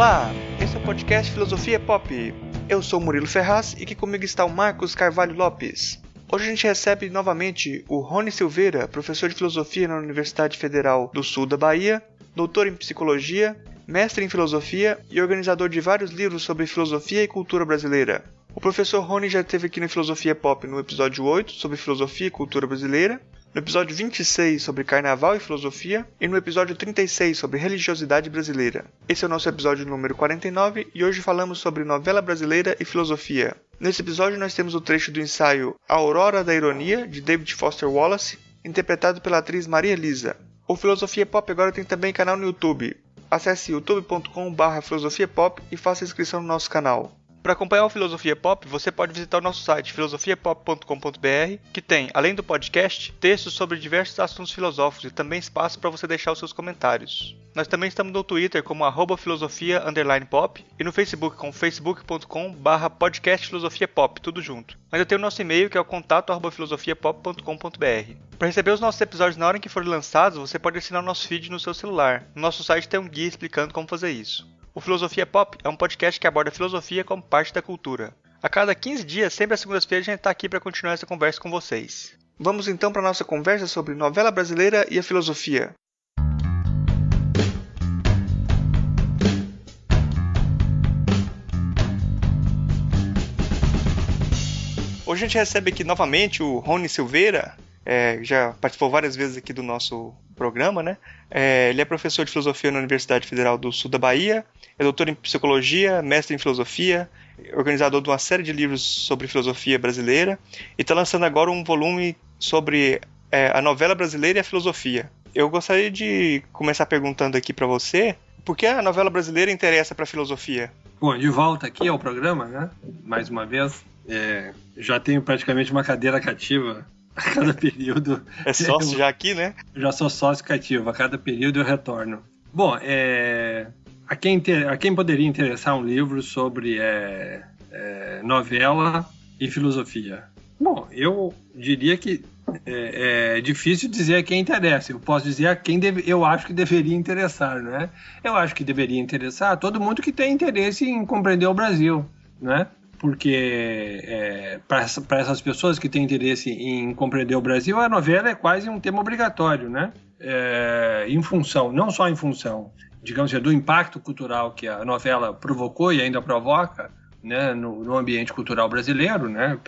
Olá, esse é o podcast Filosofia Pop. Eu sou o Murilo Ferraz e aqui comigo está o Marcos Carvalho Lopes. Hoje a gente recebe novamente o Rony Silveira, professor de filosofia na Universidade Federal do Sul da Bahia, doutor em psicologia, mestre em filosofia e organizador de vários livros sobre filosofia e cultura brasileira. O professor Rony já esteve aqui no Filosofia Pop no episódio 8 sobre filosofia e cultura brasileira, no episódio 26 sobre carnaval e filosofia e no episódio 36 sobre religiosidade brasileira. Esse é o nosso episódio número 49 e hoje falamos sobre novela brasileira e filosofia. Nesse episódio nós temos o trecho do ensaio A Aurora da Ironia, de David Foster Wallace, interpretado pela atriz Maria Elisa. O Filosofia Pop agora tem também canal no YouTube. Acesse youtube.com/filosofiapop e faça inscrição no nosso canal. Para acompanhar o Filosofia Pop, você pode visitar o nosso site filosofiapop.com.br, que tem, além do podcast, textos sobre diversos assuntos filosóficos e também espaço para você deixar os seus comentários. Nós também estamos no Twitter como @filosofia_pop e no Facebook com facebook.com/podcastfilosofiapop, tudo junto. Ainda tem o nosso e-mail que é o contato@filosofiapop.com.br. Para receber os nossos episódios na hora em que forem lançados, você pode assinar o nosso feed no seu celular. No nosso site tem um guia explicando como fazer isso. O Filosofia Pop é um podcast que aborda a filosofia como parte da cultura. A cada 15 dias, sempre às segundas-feiras, a gente está aqui para continuar essa conversa com vocês. Vamos então para a nossa conversa sobre novela brasileira e a filosofia. Hoje a gente recebe aqui novamente o Rony Silveira, já participou várias vezes aqui do nosso programa, né? Ele é professor de filosofia na Universidade Federal do Sul da Bahia, é doutor em psicologia, mestre em filosofia, organizador de uma série de livros sobre filosofia brasileira e está lançando agora um volume sobre a novela brasileira e a filosofia. Eu gostaria de começar perguntando aqui para você, por que a novela brasileira interessa para a filosofia? Bom, de volta aqui ao programa, né? Mais uma vez, já tenho praticamente uma cadeira cativa a cada período. É sócio já aqui, né? Já sou sócio cativo, a cada período eu retorno. Bom, a quem poderia interessar um livro sobre novela e filosofia? Bom, eu diria que é difícil dizer a quem interessa. Eu posso dizer a quem eu acho que deveria interessar, né? Eu acho que deveria interessar a todo mundo que tem interesse em compreender o Brasil, né? Porque para essas pessoas que têm interesse em compreender o Brasil, a novela é quase um tema obrigatório, né? Em função, não só em função, digamos, do impacto cultural que a novela provocou e ainda provoca, né, no ambiente cultural brasileiro, né,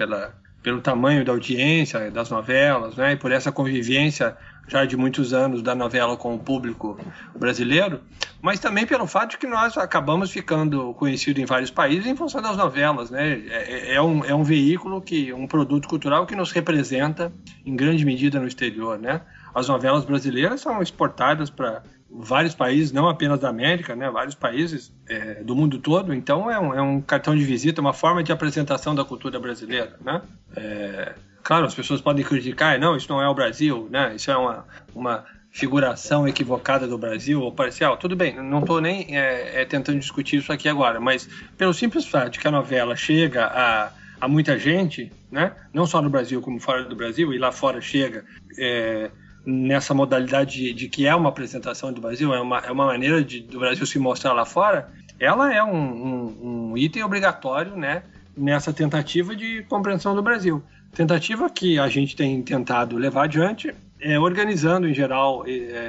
pelo tamanho da audiência das novelas, né, e por essa convivência já de muitos anos da novela com o público brasileiro, mas também pelo fato de que nós acabamos ficando conhecidos em vários países em função das novelas, né? É um veículo, um produto cultural que nos representa em grande medida no exterior, né? As novelas brasileiras são exportadas para vários países, não apenas da América, né? Vários países do mundo todo, então é um cartão de visita, uma forma de apresentação da cultura brasileira, né? Claro, as pessoas podem criticar, não, isso não é o Brasil, né? Isso é uma figuração equivocada do Brasil, ou parcial. Tudo bem, não estou nem tentando discutir isso aqui agora, mas pelo simples fato de que a novela chega a muita gente, né? Não só no Brasil como fora do Brasil, e lá fora chega nessa modalidade de que é uma apresentação do Brasil, é uma maneira do Brasil se mostrar lá fora, ela é um item obrigatório, né? Nessa tentativa de compreensão do Brasil. Tentativa que a gente tem tentado levar adiante, organizando, em geral,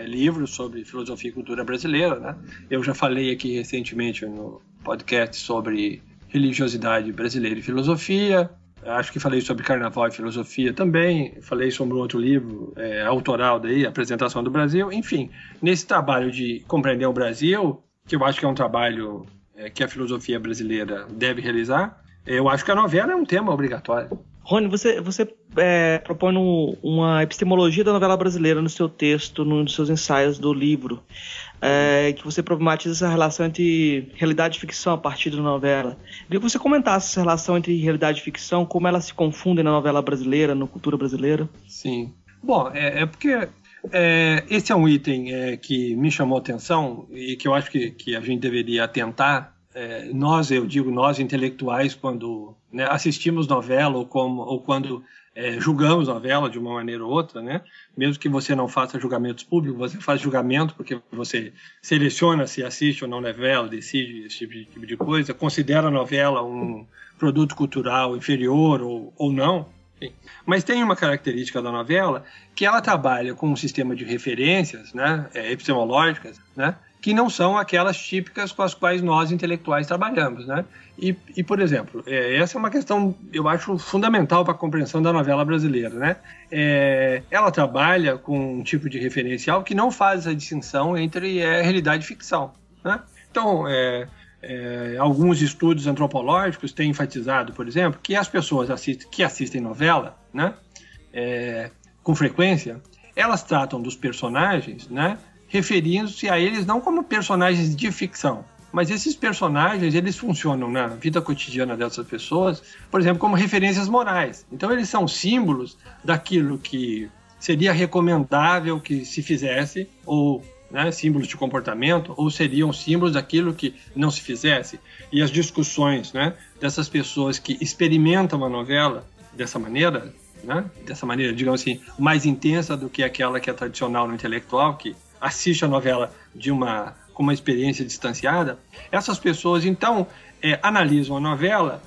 livros sobre filosofia e cultura brasileira, né? Eu já falei aqui recentemente no podcast sobre religiosidade brasileira e filosofia, acho que falei sobre carnaval e filosofia também, falei sobre um outro livro autoral daí, Apresentação do Brasil, enfim. Nesse trabalho de compreender o Brasil, que eu acho que é um trabalho que a filosofia brasileira deve realizar, eu acho que a novela é um tema obrigatório. Rony, você propõe uma epistemologia da novela brasileira no seu texto, nos seus ensaios do livro, que você problematiza essa relação entre realidade e ficção a partir da novela. Eu queria que você comentasse essa relação entre realidade e ficção, como elas se confundem na novela brasileira, na cultura brasileira. Sim. Bom, porque esse é um item que me chamou a atenção e que eu acho que a gente deveria atentar. Nós intelectuais, quando assistimos novela ou quando julgamos novela de uma maneira ou outra, né? Mesmo que você não faça julgamentos públicos, você faz julgamento porque você seleciona se assiste ou não novela, decide esse tipo de coisa, considera a novela um produto cultural inferior ou não. Enfim. Mas tem uma característica da novela que ela trabalha com um sistema de referências, né, epistemológicas, né, que não são aquelas típicas com as quais nós intelectuais trabalhamos, né? E por exemplo, essa é uma questão, eu acho, fundamental para a compreensão da novela brasileira, né? Ela trabalha com um tipo de referencial que não faz a distinção entre realidade e ficção, né? Então, alguns estudos antropológicos têm enfatizado, por exemplo, que as pessoas que assistem novela, né, com frequência, elas tratam dos personagens, né, referindo-se a eles não como personagens de ficção, mas esses personagens, eles funcionam na vida cotidiana dessas pessoas, por exemplo, como referências morais. Então, eles são símbolos daquilo que seria recomendável que se fizesse, ou, né, símbolos de comportamento, ou seriam símbolos daquilo que não se fizesse. E as discussões, né, dessas pessoas que experimentam a novela dessa maneira, né, digamos assim, mais intensa do que aquela que é tradicional no intelectual, que assiste a novela com uma experiência distanciada, essas pessoas, então, analisam a novela,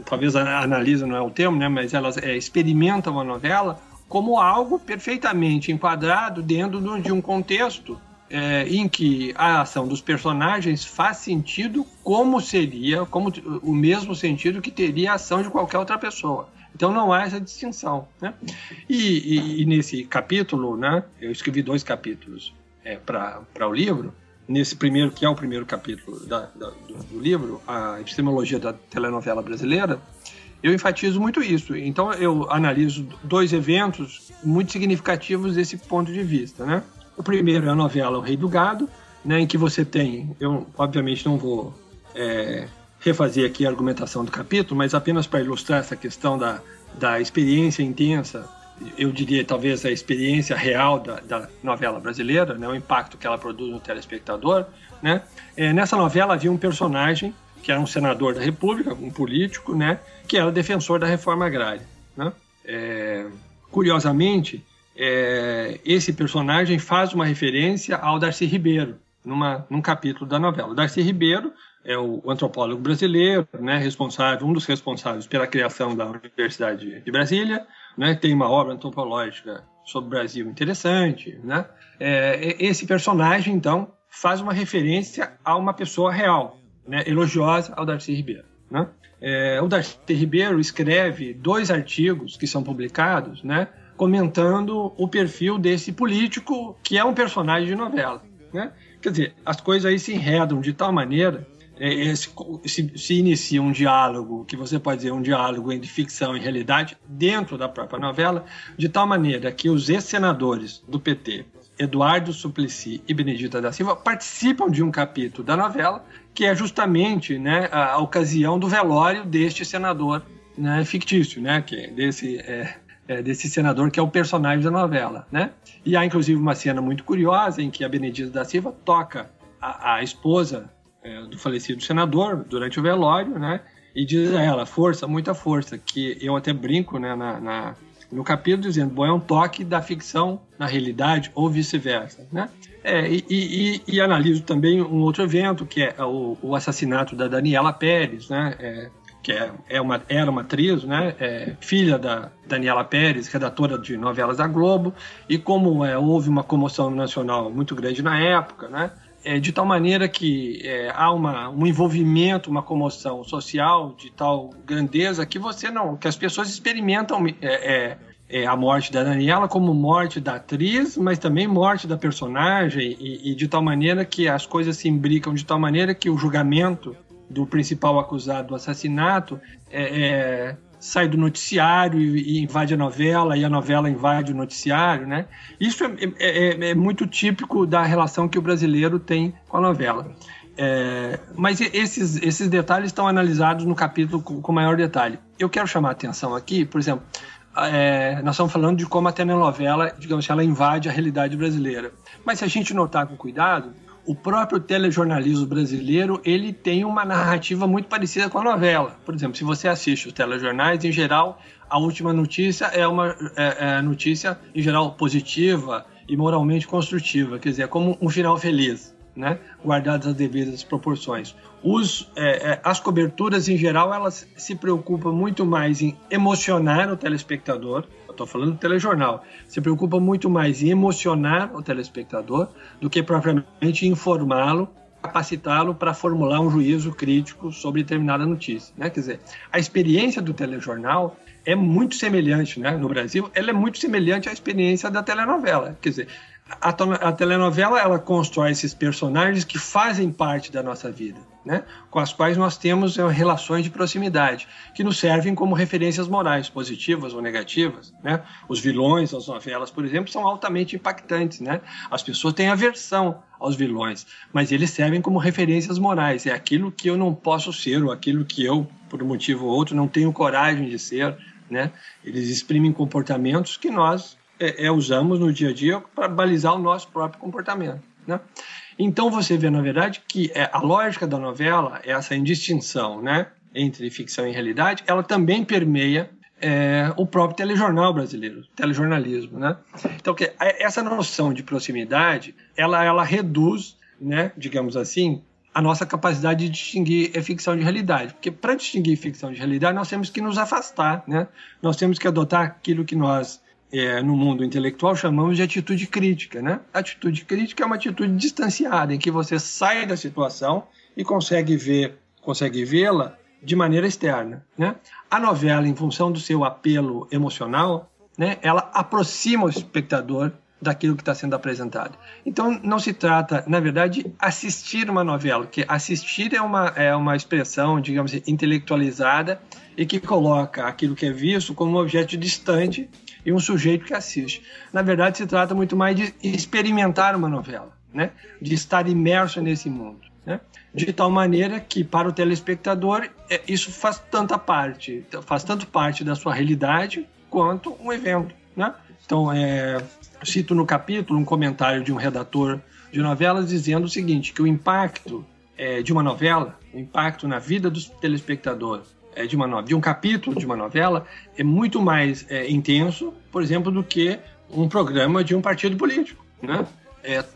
talvez analisa não é o termo, né, mas elas experimentam a novela como algo perfeitamente enquadrado dentro de um contexto em que a ação dos personagens faz sentido como o mesmo sentido que teria a ação de qualquer outra pessoa. Então não há essa distinção, né? E nesse capítulo, né, eu escrevi 2 capítulos para o livro. Nesse primeiro, que é o primeiro capítulo do livro, a epistemologia da telenovela brasileira, eu enfatizo muito isso. Então eu analiso 2 eventos muito significativos desse ponto de vista, né? O primeiro é a novela O Rei do Gado, né, em que você tem, eu obviamente não vou refazer aqui a argumentação do capítulo, mas apenas para ilustrar essa questão da experiência intensa, eu diria talvez a experiência real da novela brasileira, né, o impacto que ela produz no telespectador, né? Nessa novela havia um personagem que era um senador da República, um político, né, que era defensor da reforma agrária, né? Curiosamente, esse personagem faz uma referência ao Darcy Ribeiro num capítulo da novela. O Darcy Ribeiro é o antropólogo brasileiro, né, um dos responsáveis pela criação da Universidade de Brasília, né, tem uma obra antropológica sobre o Brasil interessante, né? Esse personagem, então, faz uma referência a uma pessoa real, né, elogiosa ao Darcy Ribeiro, né? O Darcy Ribeiro escreve 2 artigos que são publicados, né, comentando o perfil desse político que é um personagem de novela, né? Quer dizer, as coisas aí se enredam de tal maneira, se inicia um diálogo, que você pode dizer um diálogo entre ficção e realidade, dentro da própria novela, de tal maneira que os ex-senadores do PT, Eduardo Suplicy e Benedita da Silva, participam de um capítulo da novela, que é justamente, né, a ocasião do velório deste senador, né, fictício, né, que é desse senador que é o personagem da novela, né? E há inclusive uma cena muito curiosa em que a Benedita da Silva toca a esposa do falecido senador durante o velório, né? E diz a ela, força, muita força, que eu até brinco, né, no capítulo dizendo, bom, é um toque da ficção na realidade ou vice-versa, né? E analiso também um outro evento, que é o assassinato da Daniela Pérez, né? Que era uma atriz, né, filha da Daniela Pérez, redatora de novelas da Globo, e como houve uma comoção nacional muito grande na época, né, de tal maneira que há um envolvimento, uma comoção social de tal grandeza que que as pessoas experimentam a morte da Daniela como morte da atriz, mas também morte da personagem, e de tal maneira que as coisas se imbricam de tal maneira que o julgamento do principal acusado do assassinato sai do noticiário e invade a novela, e a novela invade o noticiário, né? Isso é muito típico da relação que o brasileiro tem com a novela. Mas esses detalhes estão analisados no capítulo com maior detalhe. Eu quero chamar a atenção aqui, por exemplo, nós estamos falando de como a telenovela, digamos, ela invade a realidade brasileira. Mas se a gente notar com cuidado, o próprio telejornalismo brasileiro ele tem uma narrativa muito parecida com a novela. Por exemplo, se você assiste os telejornais, em geral, a última notícia é uma notícia, em geral, positiva e moralmente construtiva, quer dizer, é como um final feliz, né? Guardadas as devidas proporções. As coberturas, em geral, elas se preocupam muito mais em emocionar o telespectador. Eu estou falando do telejornal. Se preocupa muito mais em emocionar o telespectador do que propriamente informá-lo, capacitá-lo para formular um juízo crítico sobre determinada notícia, né? Quer dizer, a experiência do telejornal é muito semelhante, né? No Brasil, ela é muito semelhante à experiência da telenovela. Quer dizer, a telenovela ela constrói esses personagens que fazem parte da nossa vida, né? Com as quais nós temos relações de proximidade, que nos servem como referências morais, positivas ou negativas, né? Os vilões das novelas, por exemplo, são altamente impactantes, né? As pessoas têm aversão aos vilões, mas eles servem como referências morais. É aquilo que eu não posso ser, ou aquilo que eu, por um motivo ou outro, não tenho coragem de ser, né? Eles exprimem comportamentos que nós usamos no dia a dia para balizar o nosso próprio comportamento, né? Então você vê, na verdade, que a lógica da novela, essa indistinção, né, entre ficção e realidade, ela também permeia o próprio telejornal brasileiro, telejornalismo, né? Então essa noção de proximidade, ela reduz, né, digamos assim, a nossa capacidade de distinguir ficção de realidade. Porque para distinguir ficção de realidade, nós temos que nos afastar, né? Nós temos que adotar aquilo que nós no mundo intelectual chamamos de atitude crítica, né? A atitude crítica é uma atitude distanciada, em que você sai da situação e consegue vê-la de maneira externa, né? A novela, em função do seu apelo emocional, né, ela aproxima o espectador daquilo que está sendo apresentado. Então, não se trata, na verdade, de assistir uma novela, porque assistir é uma expressão, digamos assim, intelectualizada e que coloca aquilo que é visto como um objeto distante e um sujeito que assiste. Na verdade, se trata muito mais de experimentar uma novela, né? De estar imerso nesse mundo, né? De tal maneira que, para o telespectador, isso faz tanto parte da sua realidade quanto um evento, né? Então, cito no capítulo um comentário de um redator de novelas dizendo o seguinte, que o impacto de uma novela, o impacto na vida do telespectador de um capítulo de uma novela é muito mais intenso, por exemplo, do que um programa de um partido político, né?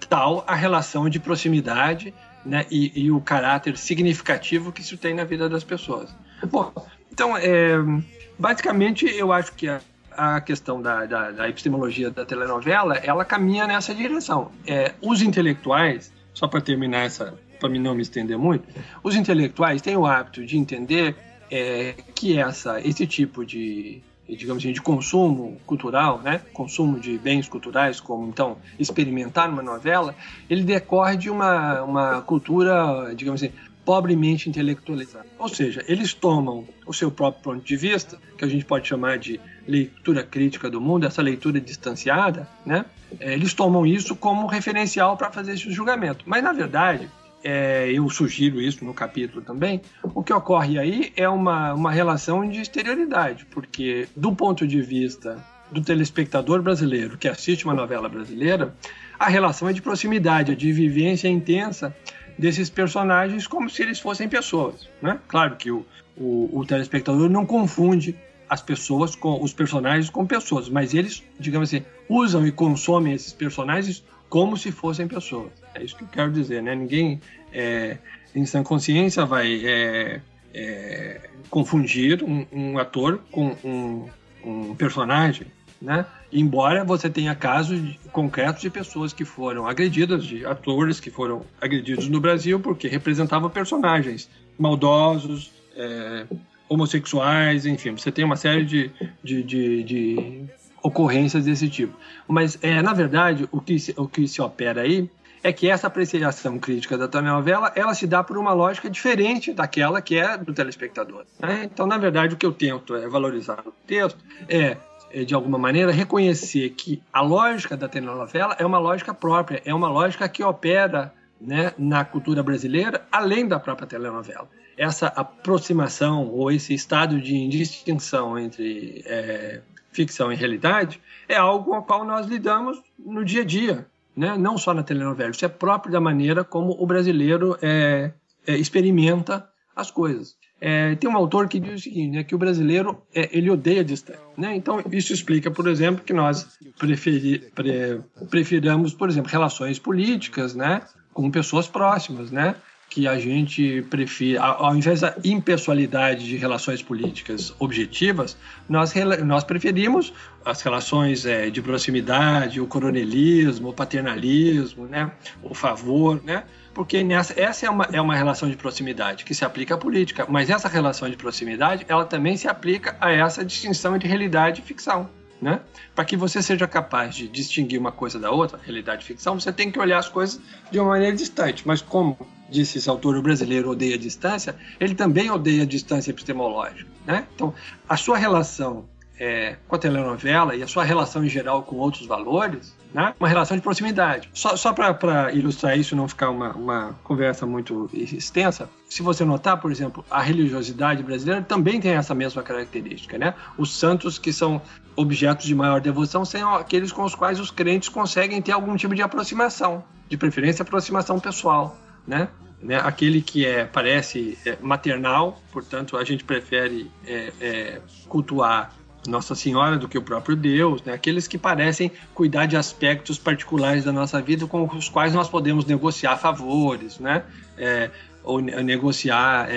Tal a relação de proximidade, né, e o caráter significativo que isso tem na vida das pessoas. Bom, então, basicamente, eu acho que a questão da epistemologia da telenovela, ela caminha nessa direção. Os intelectuais, só para terminar para mim não me estender muito, os intelectuais têm o hábito de entender que esse tipo de, digamos assim, de consumo cultural, né, consumo de bens culturais, como então experimentar uma novela, ele decorre de uma cultura, digamos assim, pobremente intelectualizada. Ou seja, eles tomam o seu próprio ponto de vista, que a gente pode chamar de leitura crítica do mundo, essa leitura distanciada, né? Eles tomam isso como referencial para fazer esse julgamento. Mas, na verdade, eu sugiro isso no capítulo também, o que ocorre aí é uma relação de exterioridade, porque do ponto de vista do telespectador brasileiro que assiste uma novela brasileira, a relação é de proximidade, é de vivência intensa desses personagens como se eles fossem pessoas, né? Claro que o telespectador não confunde as pessoas os personagens com pessoas, mas eles, digamos assim, usam e consomem esses personagens como se fossem pessoas. É isso que eu quero dizer, né? Ninguém em sã consciência vai confundir um ator com um personagem, né? Embora você tenha casos concretos de pessoas que foram agredidas, de atores que foram agredidos no Brasil porque representavam personagens maldosos, homossexuais, enfim, você tem uma série de ocorrências desse tipo. Mas, na verdade, o que se opera aí é que essa apreciação crítica da telenovela, ela se dá por uma lógica diferente daquela que é do telespectador, né? Então, na verdade, o que eu tento valorizar no texto de alguma maneira, reconhecer que a lógica da telenovela é uma lógica própria, é uma lógica que opera, né, na cultura brasileira, além da própria telenovela. Essa aproximação ou esse estado de indistinção entre ficção e realidade é algo com o qual nós lidamos no dia a dia, né? Não só na telenovela, isso é próprio da maneira como o brasileiro experimenta as coisas. Tem um autor que diz o seguinte, né, que o brasileiro ele odeia a distância, né? Então isso explica, por exemplo, que nós prefiramos, por exemplo, relações políticas, né, com pessoas próximas, né? Que a gente prefere, ao invés da impessoalidade de relações políticas objetivas, nós preferimos as relações de proximidade, o coronelismo, o paternalismo, né, o favor, né, porque essa é uma relação de proximidade que se aplica à política, mas essa relação de proximidade ela também se aplica a essa distinção entre realidade e ficção. Né? Para que você seja capaz de distinguir uma coisa da outra, realidade e ficção, você tem que olhar as coisas de uma maneira distante. Mas como disse esse autor, o brasileiro odeia a distância, ele também odeia a distância epistemológica. Né? Então, a sua relação com a telenovela e a sua relação em geral com outros valores, né? Uma relação de proximidade. Só para ilustrar isso e não ficar uma conversa muito extensa, se você notar, por exemplo, a religiosidade brasileira também tem essa mesma característica. Né? Os santos que são objetos de maior devoção são aqueles com os quais os crentes conseguem ter algum tipo de aproximação, de preferência aproximação pessoal. Né? Aquele que parece maternal, portanto a gente prefere cultuar Nossa Senhora do que o próprio Deus, né? Aqueles que parecem cuidar de aspectos particulares da nossa vida com os quais nós podemos negociar favores, né? Ou negociar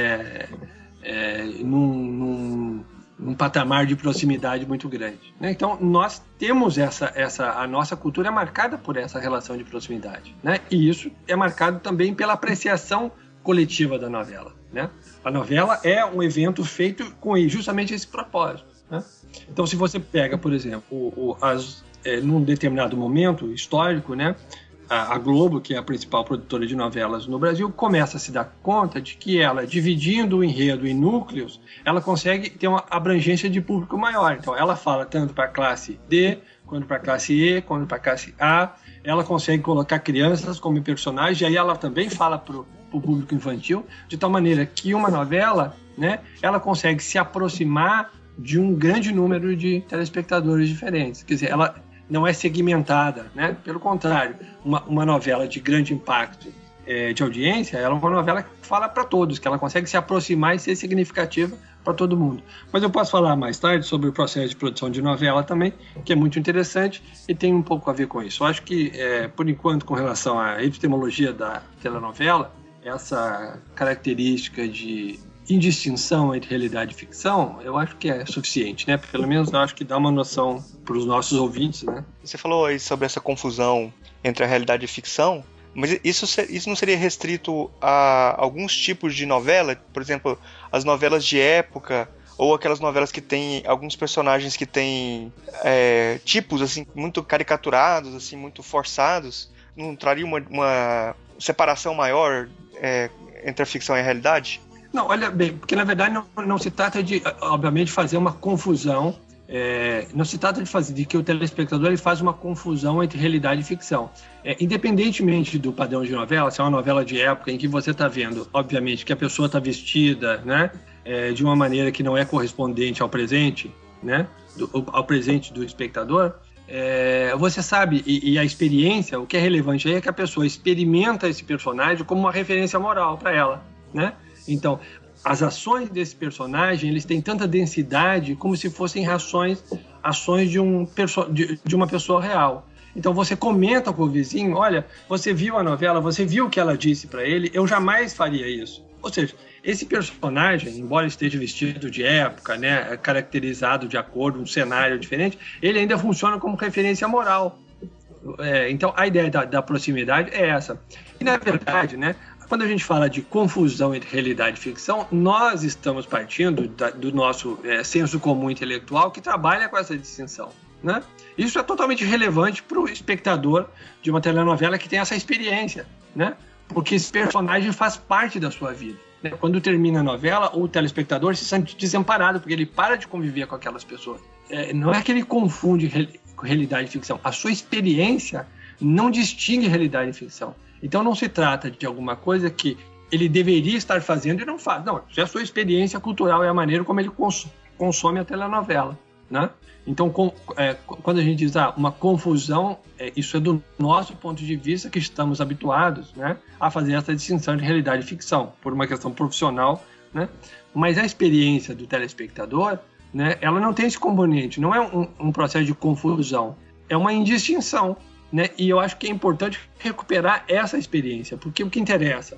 num patamar de proximidade muito grande. Né? Então, nós temos a nossa cultura é marcada por essa relação de proximidade. Né? E isso é marcado também pela apreciação coletiva da novela. Né? A novela é um evento feito com justamente esse propósito. Né? Então, se você pega, por exemplo, num determinado momento histórico, né, a Globo, que é a principal produtora de novelas no Brasil, começa a se dar conta de que ela, dividindo o enredo em núcleos, ela consegue ter uma abrangência de público maior. Então, ela fala tanto para a classe D, quanto para a classe E, quanto para a classe A. Ela consegue colocar crianças como personagens, e aí ela também fala para o público infantil, de tal maneira que uma novela, né, ela consegue se aproximar de um grande número de telespectadores diferentes. Quer dizer, ela não é segmentada, né? Pelo contrário, uma novela de grande impacto de audiência, ela é uma novela que fala para todos, que ela consegue se aproximar e ser significativa para todo mundo. Mas eu posso falar mais tarde sobre o processo de produção de novela também, que é muito interessante e tem um pouco a ver com isso. Eu acho que, por enquanto, com relação à epistemologia da telenovela, essa característica de indistinção entre realidade e ficção, eu acho que é suficiente, né? Pelo menos eu acho que dá uma noção para os nossos ouvintes, né? Você falou aí sobre essa confusão entre a realidade e ficção, mas isso não seria restrito a alguns tipos de novela? Por exemplo, as novelas de época, ou aquelas novelas que tem alguns personagens que têm tipos assim, muito caricaturados, assim, muito forçados? Não traria uma separação maior entre a ficção e a realidade? Não, olha bem, porque na verdade não se trata de, obviamente, fazer uma confusão, não se trata de que o telespectador ele faz uma confusão entre realidade e ficção. Independentemente do padrão de novela, se é uma novela de época em que você está vendo, obviamente, que a pessoa está vestida, né, de uma maneira que não é correspondente ao presente, né, ao presente do espectador, você sabe, e a experiência, o que é relevante aí é que a pessoa experimenta esse personagem como uma referência moral para ela, né? Então, as ações desse personagem, eles têm tanta densidade como se fossem ações de uma pessoa real. Então, você comenta com o vizinho, olha, você viu a novela, você viu o que ela disse para ele, eu jamais faria isso. Ou seja, esse personagem, embora esteja vestido de época, né, caracterizado de acordo com um cenário diferente, ele ainda funciona como referência moral. Então, a ideia da proximidade é essa. E, na verdade, né, quando a gente fala de confusão entre realidade e ficção, nós estamos partindo do nosso senso comum intelectual que trabalha com essa distinção. Né? Isso é totalmente relevante para o espectador de uma telenovela que tem essa experiência, né? Porque esse personagem faz parte da sua vida. Né? Quando termina a novela, o telespectador se sente desamparado, porque ele para de conviver com aquelas pessoas. Não é que ele confunde realidade e ficção. A sua experiência não distingue realidade e ficção. Então não se trata de alguma coisa que ele deveria estar fazendo e não faz. Não, isso é a sua experiência cultural, é a maneira como ele consome a telenovela. né? Então, quando a gente diz uma confusão, isso é do nosso ponto de vista, que estamos habituados, né, a fazer essa distinção de realidade e ficção, por uma questão profissional, né? Mas a experiência do telespectador, né, ela não tem esse componente, não é um processo de confusão, é uma indistinção, né? E eu acho que é importante recuperar essa experiência, porque o que interessa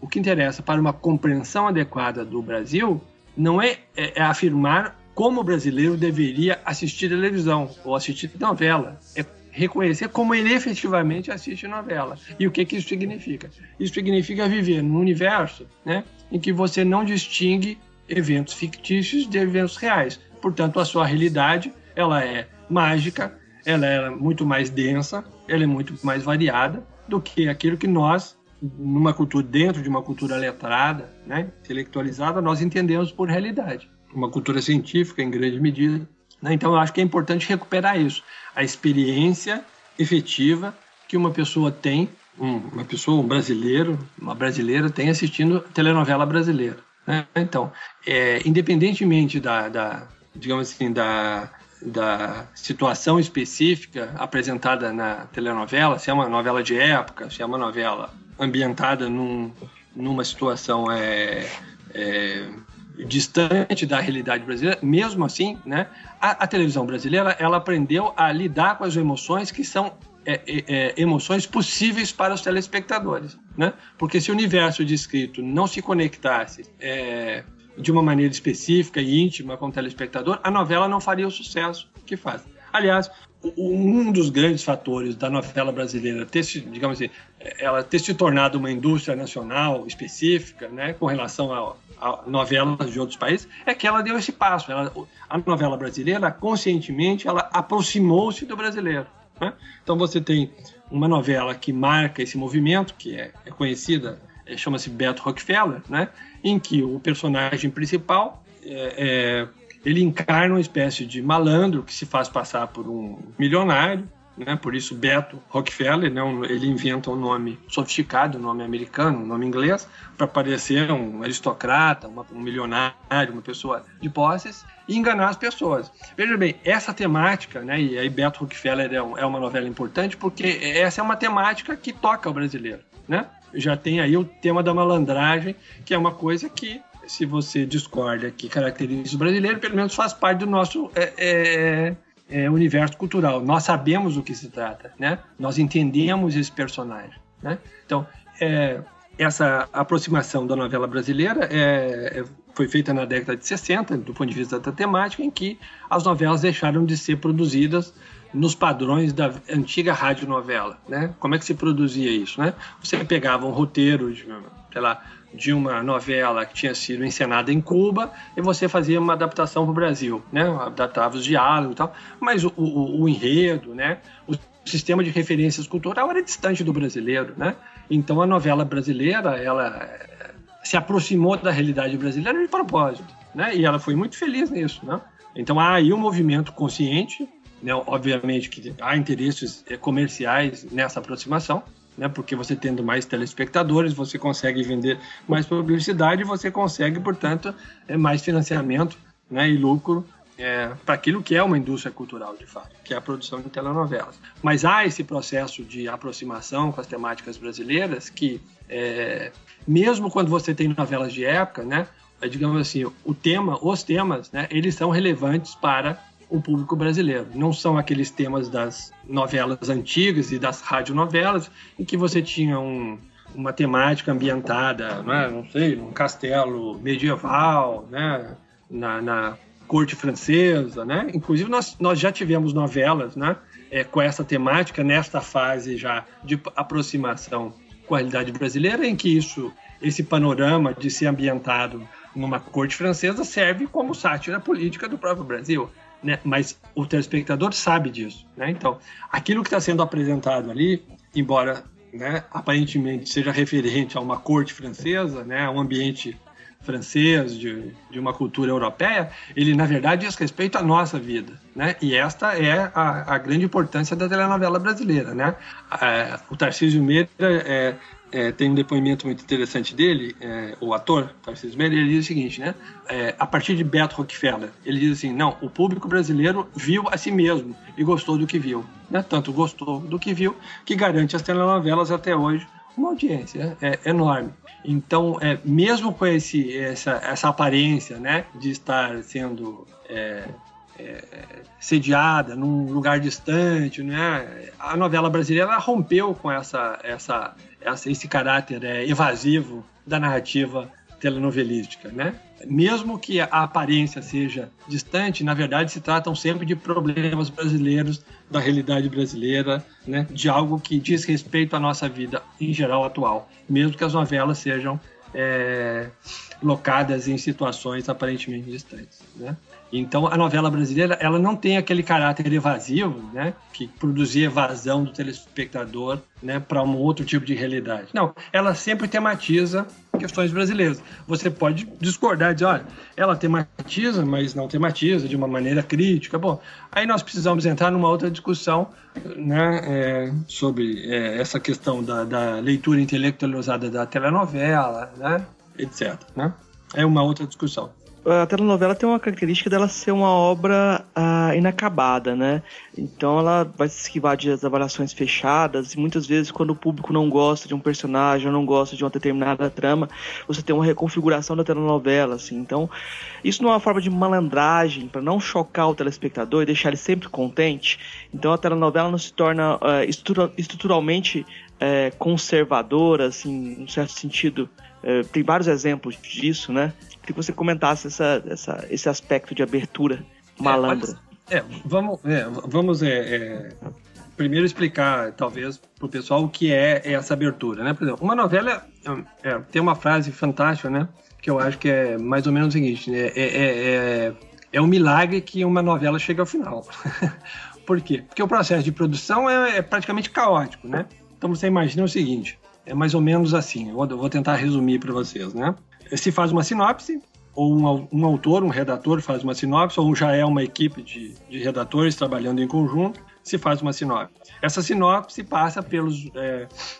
o que interessa para uma compreensão adequada do Brasil não é afirmar como o brasileiro deveria assistir televisão ou assistir novela, é reconhecer como ele efetivamente assiste novela. E o que isso significa? Isso significa viver num universo, né, em que você não distingue eventos fictícios de eventos reais. Portanto, a sua realidade, ela é mágica, ela é muito mais densa, ela é muito mais variada do que aquilo que nós, dentro de uma cultura letrada, né, intelectualizada, nós entendemos por realidade. Uma cultura científica, em grande medida, né? Então, eu acho que é importante recuperar isso. A experiência efetiva que uma pessoa tem, um brasileiro, uma brasileira tem assistindo telenovela brasileira, né? Então, independentemente digamos assim, da situação específica apresentada na telenovela, se é uma novela de época, se é uma novela ambientada numa situação distante da realidade brasileira, mesmo assim, né, a televisão brasileira, ela aprendeu a lidar com as emoções que são emoções possíveis para os telespectadores, né? Porque se o universo descrito não se conectasse de uma maneira específica e íntima com o telespectador, a novela não faria o sucesso que faz. Aliás, um dos grandes fatores da novela brasileira digamos assim, ela ter se tornado uma indústria nacional específica, né, com relação a novelas de outros países, é que ela deu esse passo. A novela brasileira, conscientemente, ela aproximou-se do brasileiro, né? Então você tem uma novela que marca esse movimento, que é conhecida, chama-se Beto Rockefeller, né, em que o personagem principal ele encarna uma espécie de malandro que se faz passar por um milionário, né? Por isso Beto Rockefeller, né? Ele inventa um nome sofisticado, um nome americano, um nome inglês, para parecer um aristocrata, um milionário, uma pessoa de posses, e enganar as pessoas. Veja bem, essa temática, né? E aí Beto Rockefeller é uma novela importante porque essa é uma temática que toca o brasileiro, né? Já tem aí o tema da malandragem, que é uma coisa que, se você discorda, que caracteriza o brasileiro, pelo menos faz parte do nosso universo cultural. Nós sabemos do que se trata, né? Nós entendemos esse personagem, né? Então, essa aproximação da novela brasileira foi feita na década de 60, do ponto de vista da temática, em que as novelas deixaram de ser produzidas nos padrões da antiga radionovela, né? Como é que se produzia isso, né? Você pegava um roteiro de uma novela que tinha sido encenada em Cuba e você fazia uma adaptação para o Brasil, né? Adaptava os diálogos e tal, mas o enredo, né? O sistema de referências cultural era distante do brasileiro, né? Então a novela brasileira, ela se aproximou da realidade brasileira de propósito, né? E ela foi muito feliz nisso, né? Então há aí um movimento consciente, né? Obviamente que há interesses comerciais nessa aproximação, né? Porque você tendo mais telespectadores, você consegue vender mais publicidade, você consegue, portanto, mais financiamento, né? E lucro para aquilo que é uma indústria cultural, de fato, que é a produção de telenovelas. Mas há esse processo de aproximação com as temáticas brasileiras que, mesmo quando você tem novelas de época, né? Digamos assim, os temas, né? Eles são relevantes para o público brasileiro. Não são aqueles temas das novelas antigas e das radionovelas em que você tinha uma temática ambientada, né, não sei, num castelo medieval, né, na corte francesa, né? Inclusive nós já tivemos novelas, né, com essa temática nesta fase já de aproximação com a realidade brasileira, em que esse panorama de ser ambientado numa corte francesa serve como sátira política do próprio Brasil, né? Mas o telespectador sabe disso, né? Então, aquilo que está sendo apresentado ali, embora, né, aparentemente seja referente a uma corte francesa, né, a um ambiente francês, de uma cultura europeia, ele, na verdade, diz respeito à nossa vida, né? E esta é a grande importância da telenovela brasileira, né? O Tarcísio Meira tem um depoimento muito interessante dele, o ator, Tarcísio Meira, ele diz o seguinte, né? A partir de Beto Rockefeller, ele diz assim, não, o público brasileiro viu a si mesmo e gostou do que viu, né? Tanto gostou do que viu, que garante as telenovelas até hoje uma audiência enorme. Então, mesmo com essa aparência, né, de estar sendo sediada num lugar distante, né, a novela brasileira rompeu com esse caráter evasivo da narrativa telenovelística, né? Mesmo que a aparência seja distante, na verdade se tratam sempre de problemas brasileiros, da realidade brasileira, né? De algo que diz respeito à nossa vida em geral atual, mesmo que as novelas sejam locadas em situações aparentemente distantes, né? Então, a novela brasileira, ela não tem aquele caráter evasivo, né, que produzia evasão do telespectador, né, para um outro tipo de realidade. Não, ela sempre tematiza questões brasileiras. Você pode discordar, dizer, olha, ela tematiza, mas não tematiza de uma maneira crítica. Bom, aí nós precisamos entrar numa outra discussão, né, sobre essa questão da leitura intelectualizada da telenovela, né, etc. Né? É uma outra discussão. A telenovela tem uma característica dela ser uma obra inacabada, né? Então ela vai se esquivar das avaliações fechadas, e muitas vezes quando o público não gosta de um personagem ou não gosta de uma determinada trama, você tem uma reconfiguração da telenovela, assim. Então isso não é uma forma de malandragem para não chocar o telespectador e deixar ele sempre contente. Então a telenovela não se torna estruturalmente conservadora, assim, em um certo sentido. Tem vários exemplos disso, né? Queria que você comentasse esse aspecto de abertura malandra. Vamos primeiro explicar, talvez, para o pessoal o que é essa abertura, né? Por exemplo, uma novela tem uma frase fantástica, né? Que eu acho que é mais ou menos o seguinte, né? É um milagre que uma novela chegue ao final. Por quê? Porque o processo de produção é praticamente caótico, né? Então você imagina o seguinte, é mais ou menos assim, eu vou tentar resumir para vocês, né? Se faz uma sinopse, ou um autor, um redator faz uma sinopse, ou já é uma equipe de redatores trabalhando em conjunto, se faz uma sinopse. Essa sinopse passa pelos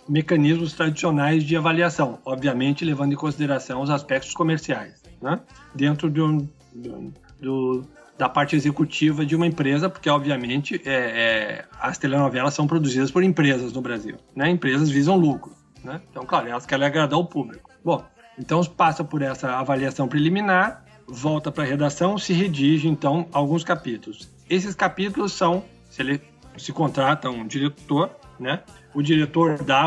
mecanismos tradicionais de avaliação, obviamente levando em consideração os aspectos comerciais, né? Dentro da parte executiva de uma empresa, porque obviamente as telenovelas são produzidas por empresas no Brasil, né? Empresas visam lucro, né? Então, claro, elas querem agradar o público. Bom, então passa por essa avaliação preliminar, volta para a redação, se redige então alguns capítulos. Esses capítulos se contrata um diretor, né? O diretor dá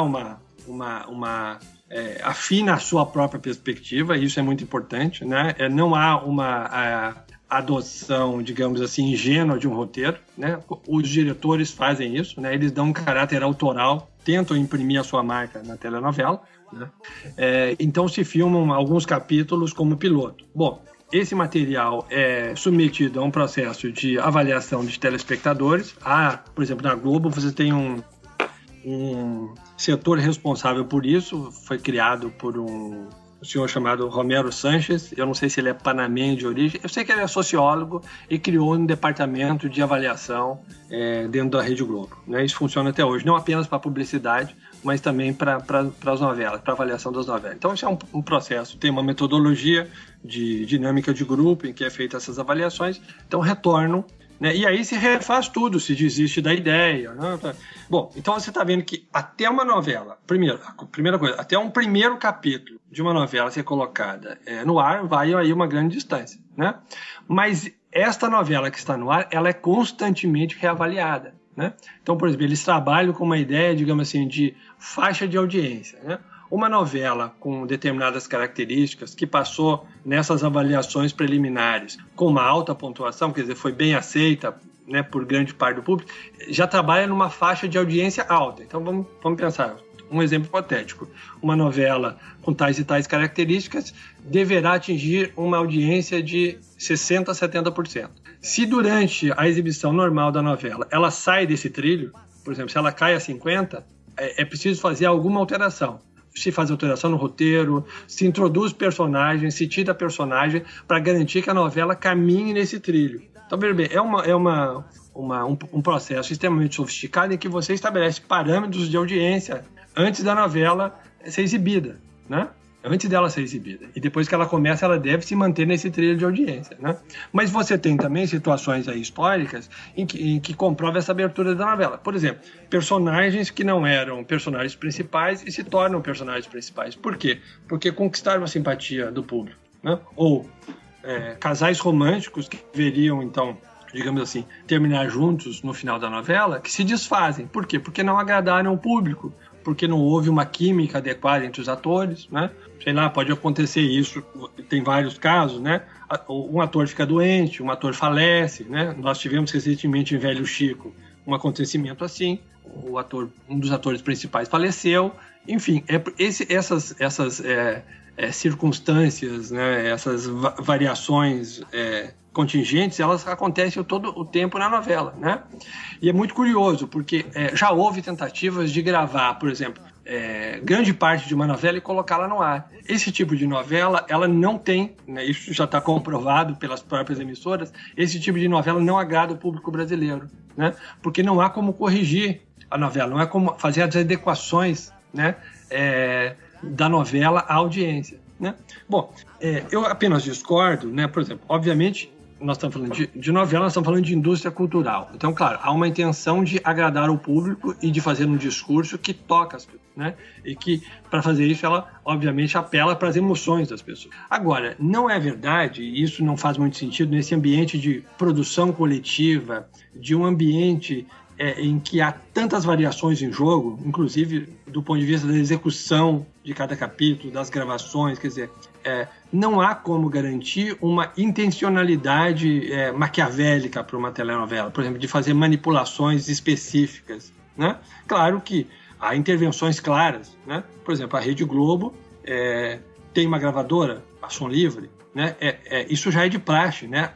afina a sua própria perspectiva, isso é muito importante, né? Não há uma adoção, digamos assim, ingênua de um roteiro, né? Os diretores fazem isso, né? Eles dão um caráter autoral, tentam imprimir a sua marca na telenovela, né? Então se filmam alguns capítulos como piloto. Bom, esse material é submetido a um processo de avaliação de telespectadores. Por exemplo, na Globo você tem um setor responsável por isso, foi criado por um senhor chamado Romero Sanches, eu não sei se ele é panamenho de origem, eu sei que ele é sociólogo e criou um departamento de avaliação dentro da Rede Globo, né? Isso funciona até hoje, não apenas para publicidade, mas também para as novelas, para avaliação das novelas. Então isso é um processo, tem uma metodologia de dinâmica de grupo em que é feita essas avaliações, então retornam, né? E aí se refaz tudo, se desiste da ideia, né? Bom, então você está vendo que até uma novela, primeira coisa, até um primeiro capítulo de uma novela ser colocada no ar, vai aí uma grande distância, né? Mas esta novela que está no ar, ela é constantemente reavaliada, né? Então, por exemplo, eles trabalham com uma ideia, digamos assim, de faixa de audiência, né? Uma novela com determinadas características que passou nessas avaliações preliminares com uma alta pontuação, quer dizer, foi bem aceita, né, por grande parte do público, já trabalha numa faixa de audiência alta. Então vamos pensar, um exemplo hipotético. Uma novela com tais e tais características deverá atingir uma audiência de 60% a 70%. Se durante a exibição normal da novela ela sai desse trilho, por exemplo, se ela cai a 50%, é preciso fazer alguma alteração. Se faz alteração no roteiro, se introduz personagem, se tira personagem para garantir que a novela caminhe nesse trilho. Então, veja bem, um processo extremamente sofisticado em que você estabelece parâmetros de audiência antes da novela ser exibida, né? Antes dela ser exibida. E depois que ela começa, ela deve se manter nesse trilho de audiência, né? Mas você tem também situações aí históricas em que comprova essa abertura da novela. Por exemplo, personagens que não eram personagens principais e se tornam personagens principais. Por quê? Porque conquistaram a simpatia do público, né? Ou casais românticos que deveriam, então, digamos assim, terminar juntos no final da novela, que se desfazem. Por quê? Porque não agradaram o público, porque não houve uma química adequada entre os atores, né? Sei lá, pode acontecer isso, tem vários casos, né? Um ator fica doente, um ator falece, né? Nós tivemos recentemente em Velho Chico um acontecimento assim, um dos atores principais faleceu, enfim, essas circunstâncias, né? Essas variações contingentes, elas acontecem todo o tempo na novela, né? E é muito curioso, porque já houve tentativas de gravar, por exemplo, grande parte de uma novela e colocá-la no ar. Esse tipo de novela, ela não tem, né, isso já está comprovado pelas próprias emissoras, esse tipo de novela não agrada o público brasileiro, né? Porque não há como corrigir a novela, não há como fazer as adequações, né, da novela à audiência, né? Bom, eu apenas discordo, né? Por exemplo, obviamente, nós estamos falando de novela, nós estamos falando de indústria cultural. Então, claro, há uma intenção de agradar o público e de fazer um discurso que toca as pessoas, né? E que, para fazer isso, ela, obviamente, apela para as emoções das pessoas. Agora, não é verdade, e isso não faz muito sentido nesse ambiente de produção coletiva, de um ambiente em que há tantas variações em jogo, inclusive do ponto de vista da execução de cada capítulo, das gravações, quer dizer, não há como garantir uma intencionalidade maquiavélica para uma telenovela, por exemplo, de fazer manipulações específicas, né? Claro que há intervenções claras, né? Por exemplo, a Rede Globo tem uma gravadora, a Som Livre, né? Isso já é de praxe, né?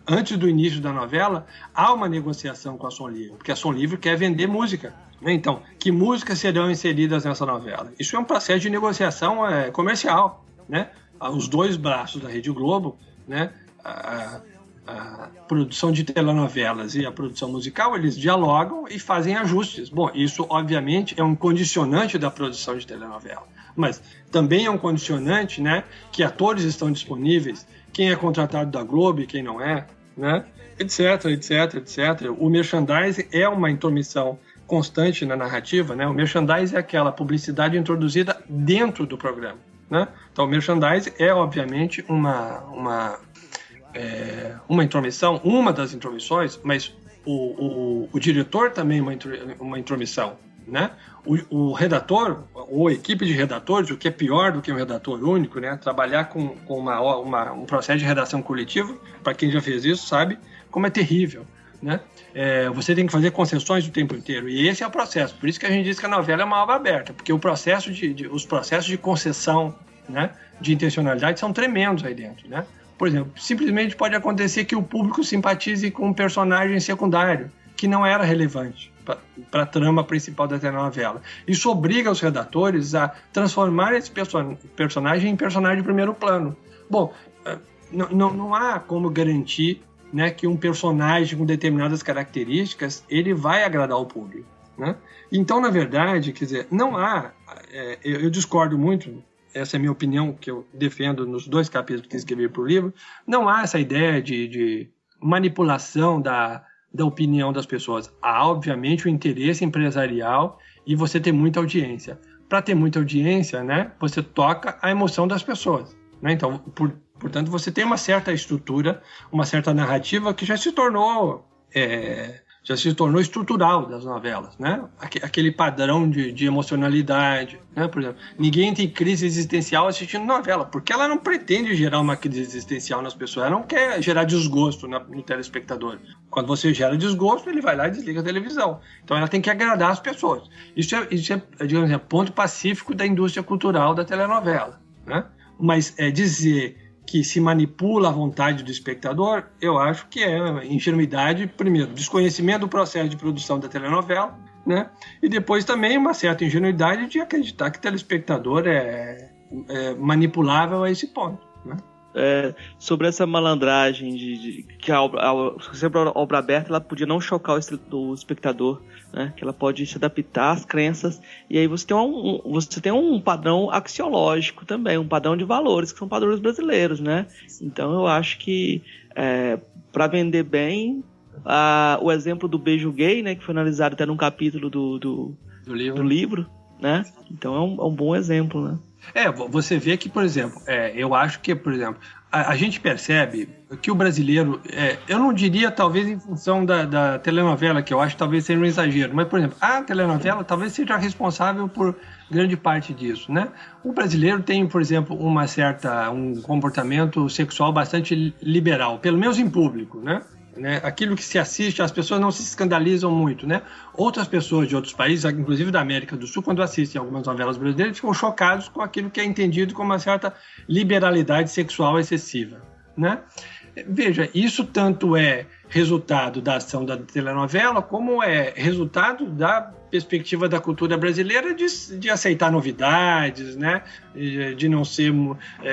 Antes do início da novela, há uma negociação com a Som Livre, porque a Som Livre quer vender música, né? Então, que músicas serão inseridas nessa novela? Isso é um processo de negociação comercial, né? Os dois braços da Rede Globo, né? A produção de telenovelas e a produção musical, eles dialogam e fazem ajustes. Bom, isso obviamente é um condicionante da produção de telenovela, mas também é um condicionante, né, que atores estão disponíveis, quem é contratado da Globo e quem não é, né, etc, etc, etc. O merchandising é uma intromissão constante na narrativa, né? O merchandising é aquela publicidade introduzida dentro do programa, né? Então o merchandising é obviamente uma intromissão, uma das intromissões, mas o diretor também é uma intromissão, né? O redator, ou a equipe de redatores, o que é pior do que um redator único, né? Trabalhar com um processo de redação coletiva, para quem já fez isso, sabe como é terrível, né? Você tem que fazer concessões o tempo inteiro, e esse é o processo. Por isso que a gente diz que a novela é uma obra aberta, porque os processos de concessão, né, de intencionalidade são tremendos aí dentro, né? Por exemplo, simplesmente pode acontecer que o público simpatize com um personagem secundário que não era relevante para a trama principal da telenovela. Isso obriga os redatores a transformar esse personagem em personagem de primeiro plano. Bom, não há como garantir, né, que um personagem com determinadas características ele vai agradar o público, né? Então, na verdade, quer dizer, não há... eu discordo muito. Essa é a minha opinião, que eu defendo nos 2 capítulos que escrevi para o livro. Não há essa ideia de manipulação da opinião das pessoas. Há, obviamente, o interesse empresarial e você ter muita audiência. Para ter muita audiência, né, você toca a emoção das pessoas, né? Então, portanto, você tem uma certa estrutura, uma certa narrativa que já se tornou estrutural das novelas, né? Aquele padrão de emocionalidade, né? Por exemplo, ninguém tem crise existencial assistindo novela, porque ela não pretende gerar uma crise existencial nas pessoas, ela não quer gerar desgosto no telespectador. Quando você gera desgosto, ele vai lá e desliga a televisão. Então ela tem que agradar as pessoas. Isso é digamos assim, ponto pacífico da indústria cultural da telenovela, né? Mas dizer que se manipula a vontade do espectador, eu acho que é ingenuidade, primeiro, desconhecimento do processo de produção da telenovela, né? E depois também uma certa ingenuidade de acreditar que o telespectador é manipulável a esse ponto, né? sobre essa malandragem que sempre a obra aberta ela podia não chocar o espectador, né? Que ela pode se adaptar às crenças, e aí você tem um padrão axiológico também, um padrão de valores que são padrões brasileiros, né? Então eu acho que para vender bem, o exemplo do beijo gay, né, que foi analisado até num capítulo do livro, né? Então é um bom exemplo, né? Você vê que, por exemplo, eu acho que, por exemplo, a gente percebe que o brasileiro, eu não diria talvez em função da telenovela, que eu acho que talvez seja um exagero, mas, por exemplo, a telenovela talvez seja responsável por grande parte disso, né? O brasileiro tem, por exemplo, um comportamento sexual bastante liberal, pelo menos em público, né? Aquilo que se assiste, as pessoas não se escandalizam muito, né? Outras pessoas de outros países, inclusive da América do Sul, quando assistem algumas novelas brasileiras, ficam chocados com aquilo que é entendido como uma certa liberalidade sexual excessiva, né? Veja, isso tanto é resultado da ação da telenovela, como é resultado da perspectiva da cultura brasileira de aceitar novidades, né? De não ser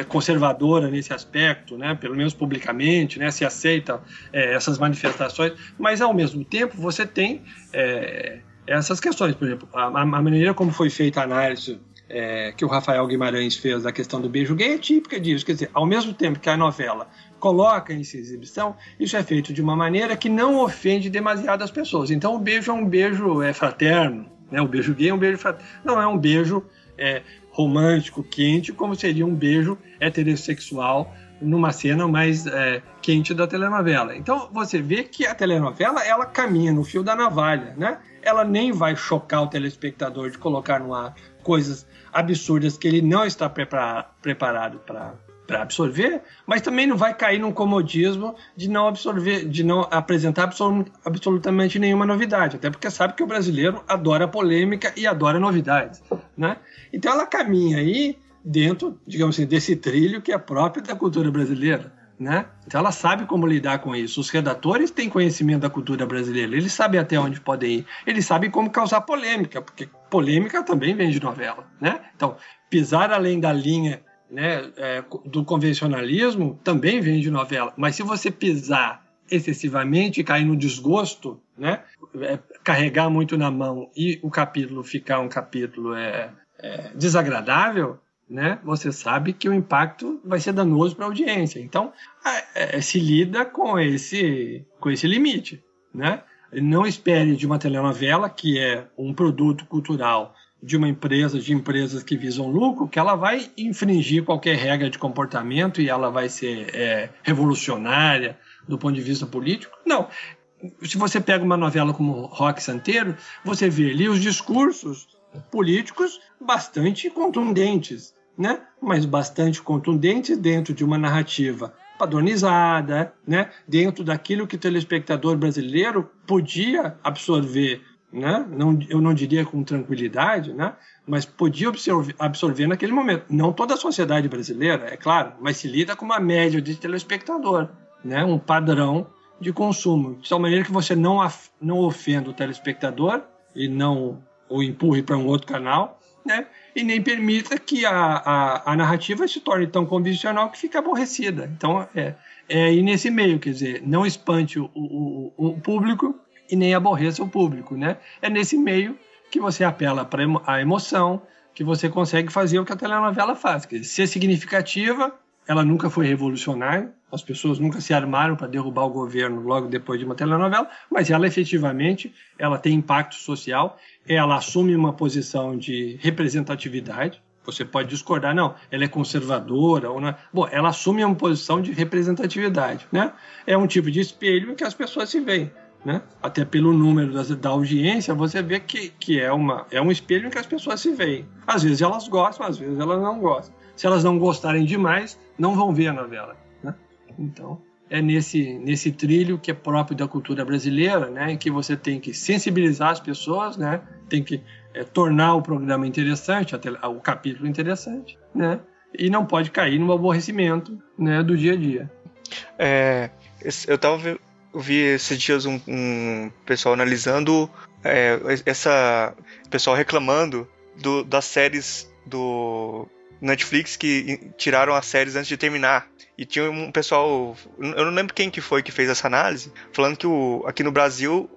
conservadora nesse aspecto, né? Pelo menos publicamente, né? Se aceita essas manifestações, mas ao mesmo tempo você tem essas questões, por exemplo, a maneira como foi feita a análise que o Rafael Guimarães fez da questão do beijo gay é típica disso, quer dizer, ao mesmo tempo que a novela coloca em sua exibição, isso é feito de uma maneira que não ofende demasiado as pessoas. Então o beijo é um beijo fraterno, né? O beijo gay é um beijo fraterno, não é um beijo romântico, quente, como seria um beijo heterossexual numa cena mais quente da telenovela. Então você vê que a telenovela ela caminha no fio da navalha, né? Ela nem vai chocar o telespectador de colocar no ar coisas absurdas que ele não está preparado para absorver, mas também não vai cair num comodismo de não absorver, de não apresentar absolutamente nenhuma novidade, até porque sabe que o brasileiro adora polêmica e adora novidades, né? Então ela caminha aí dentro, digamos assim, desse trilho que é próprio da cultura brasileira, né? Então ela sabe como lidar com isso. Os redatores têm conhecimento da cultura brasileira, eles sabem até onde podem ir, eles sabem como causar polêmica, porque polêmica também vem de novela, né? Então, pisar além da linha, né, do convencionalismo também vem de novela, mas se você pisar excessivamente e cair no desgosto, né, carregar muito na mão e o capítulo ficar um capítulo desagradável, né, você sabe que o impacto vai ser danoso para a audiência. Então, se lida com esse limite, né? Não espere de uma telenovela, que é um produto cultural de empresas que visam lucro, que ela vai infringir qualquer regra de comportamento e ela vai ser revolucionária do ponto de vista político. Não. Se você pega uma novela como Roque Santeiro, você vê ali os discursos políticos bastante contundentes, né? Mas bastante contundentes dentro de uma narrativa padronizada, né? Dentro daquilo que o telespectador brasileiro podia absorver, né? Eu não diria com tranquilidade, né? Mas podia absorver naquele momento. Não toda a sociedade brasileira, é claro, mas se lida com uma média de telespectador, né? Um padrão de consumo, de tal maneira que você não ofenda o telespectador e não o empurre para um outro canal, né? E nem permita que a narrativa se torne tão convencional que fica aborrecida. Então, aí nesse meio, quer dizer, não espante o público e nem aborreça o público, né? É nesse meio que você apela para a emoção, que você consegue fazer o que a telenovela faz. Quer dizer, ser significativa, ela nunca foi revolucionária, as pessoas nunca se armaram para derrubar o governo logo depois de uma telenovela, mas ela efetivamente ela tem impacto social, ela assume uma posição de representatividade. Você pode discordar, não, ela é conservadora, ou não é. Bom, ela assume uma posição de representatividade, né? É um tipo de espelho em que as pessoas se veem, né? Até pelo número da audiência, você vê que é um espelho em que as pessoas se veem. Às vezes elas gostam, às vezes elas não gostam. Se elas não gostarem demais, não vão ver a novela, né? Então, é nesse trilho que é próprio da cultura brasileira, né? Em que você tem que sensibilizar as pessoas, né? Tem que tornar o programa interessante, o capítulo interessante, né? E não pode cair no aborrecimento, né, do dia a dia. Eu vi esses dias um pessoal analisando pessoal reclamando das séries Netflix que tiraram as séries antes de terminar. E tinha um pessoal, eu não lembro quem que foi que fez essa análise, falando que aqui no Brasil,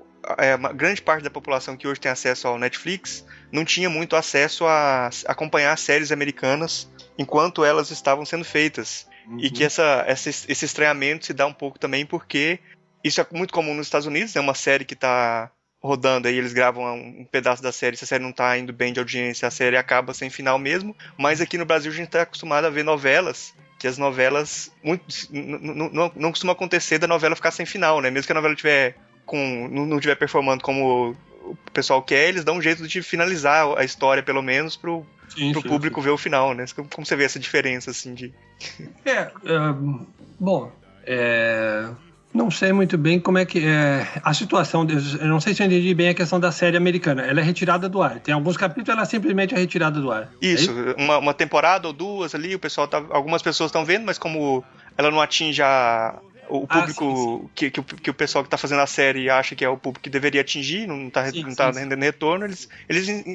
uma grande parte da população que hoje tem acesso ao Netflix não tinha muito acesso a acompanhar séries americanas enquanto elas estavam sendo feitas. E que esse estranhamento se dá um pouco também porque isso é muito comum nos Estados Unidos, né? Uma série que está rodando aí, eles gravam um pedaço da série, se a série não está indo bem de audiência, a série acaba sem final mesmo. Mas aqui no Brasil a gente está acostumado a ver novelas, que as novelas não costuma acontecer da novela ficar sem final, né? Mesmo que a novela não estiver performando como o pessoal quer, eles dão um jeito de finalizar a história, pelo menos, pro público ver o final, né? Como você vê essa diferença, assim, de... Não sei muito bem como é que é a situação. Eu não sei se eu entendi bem a questão da série americana. Ela é retirada do ar. Tem alguns capítulos, ela simplesmente é retirada do ar. Isso, uma temporada ou duas ali, algumas pessoas estão vendo, mas como ela não atinge o público sim. Que o pessoal que está fazendo a série acha que é o público que deveria atingir, não está rendendo retorno, eles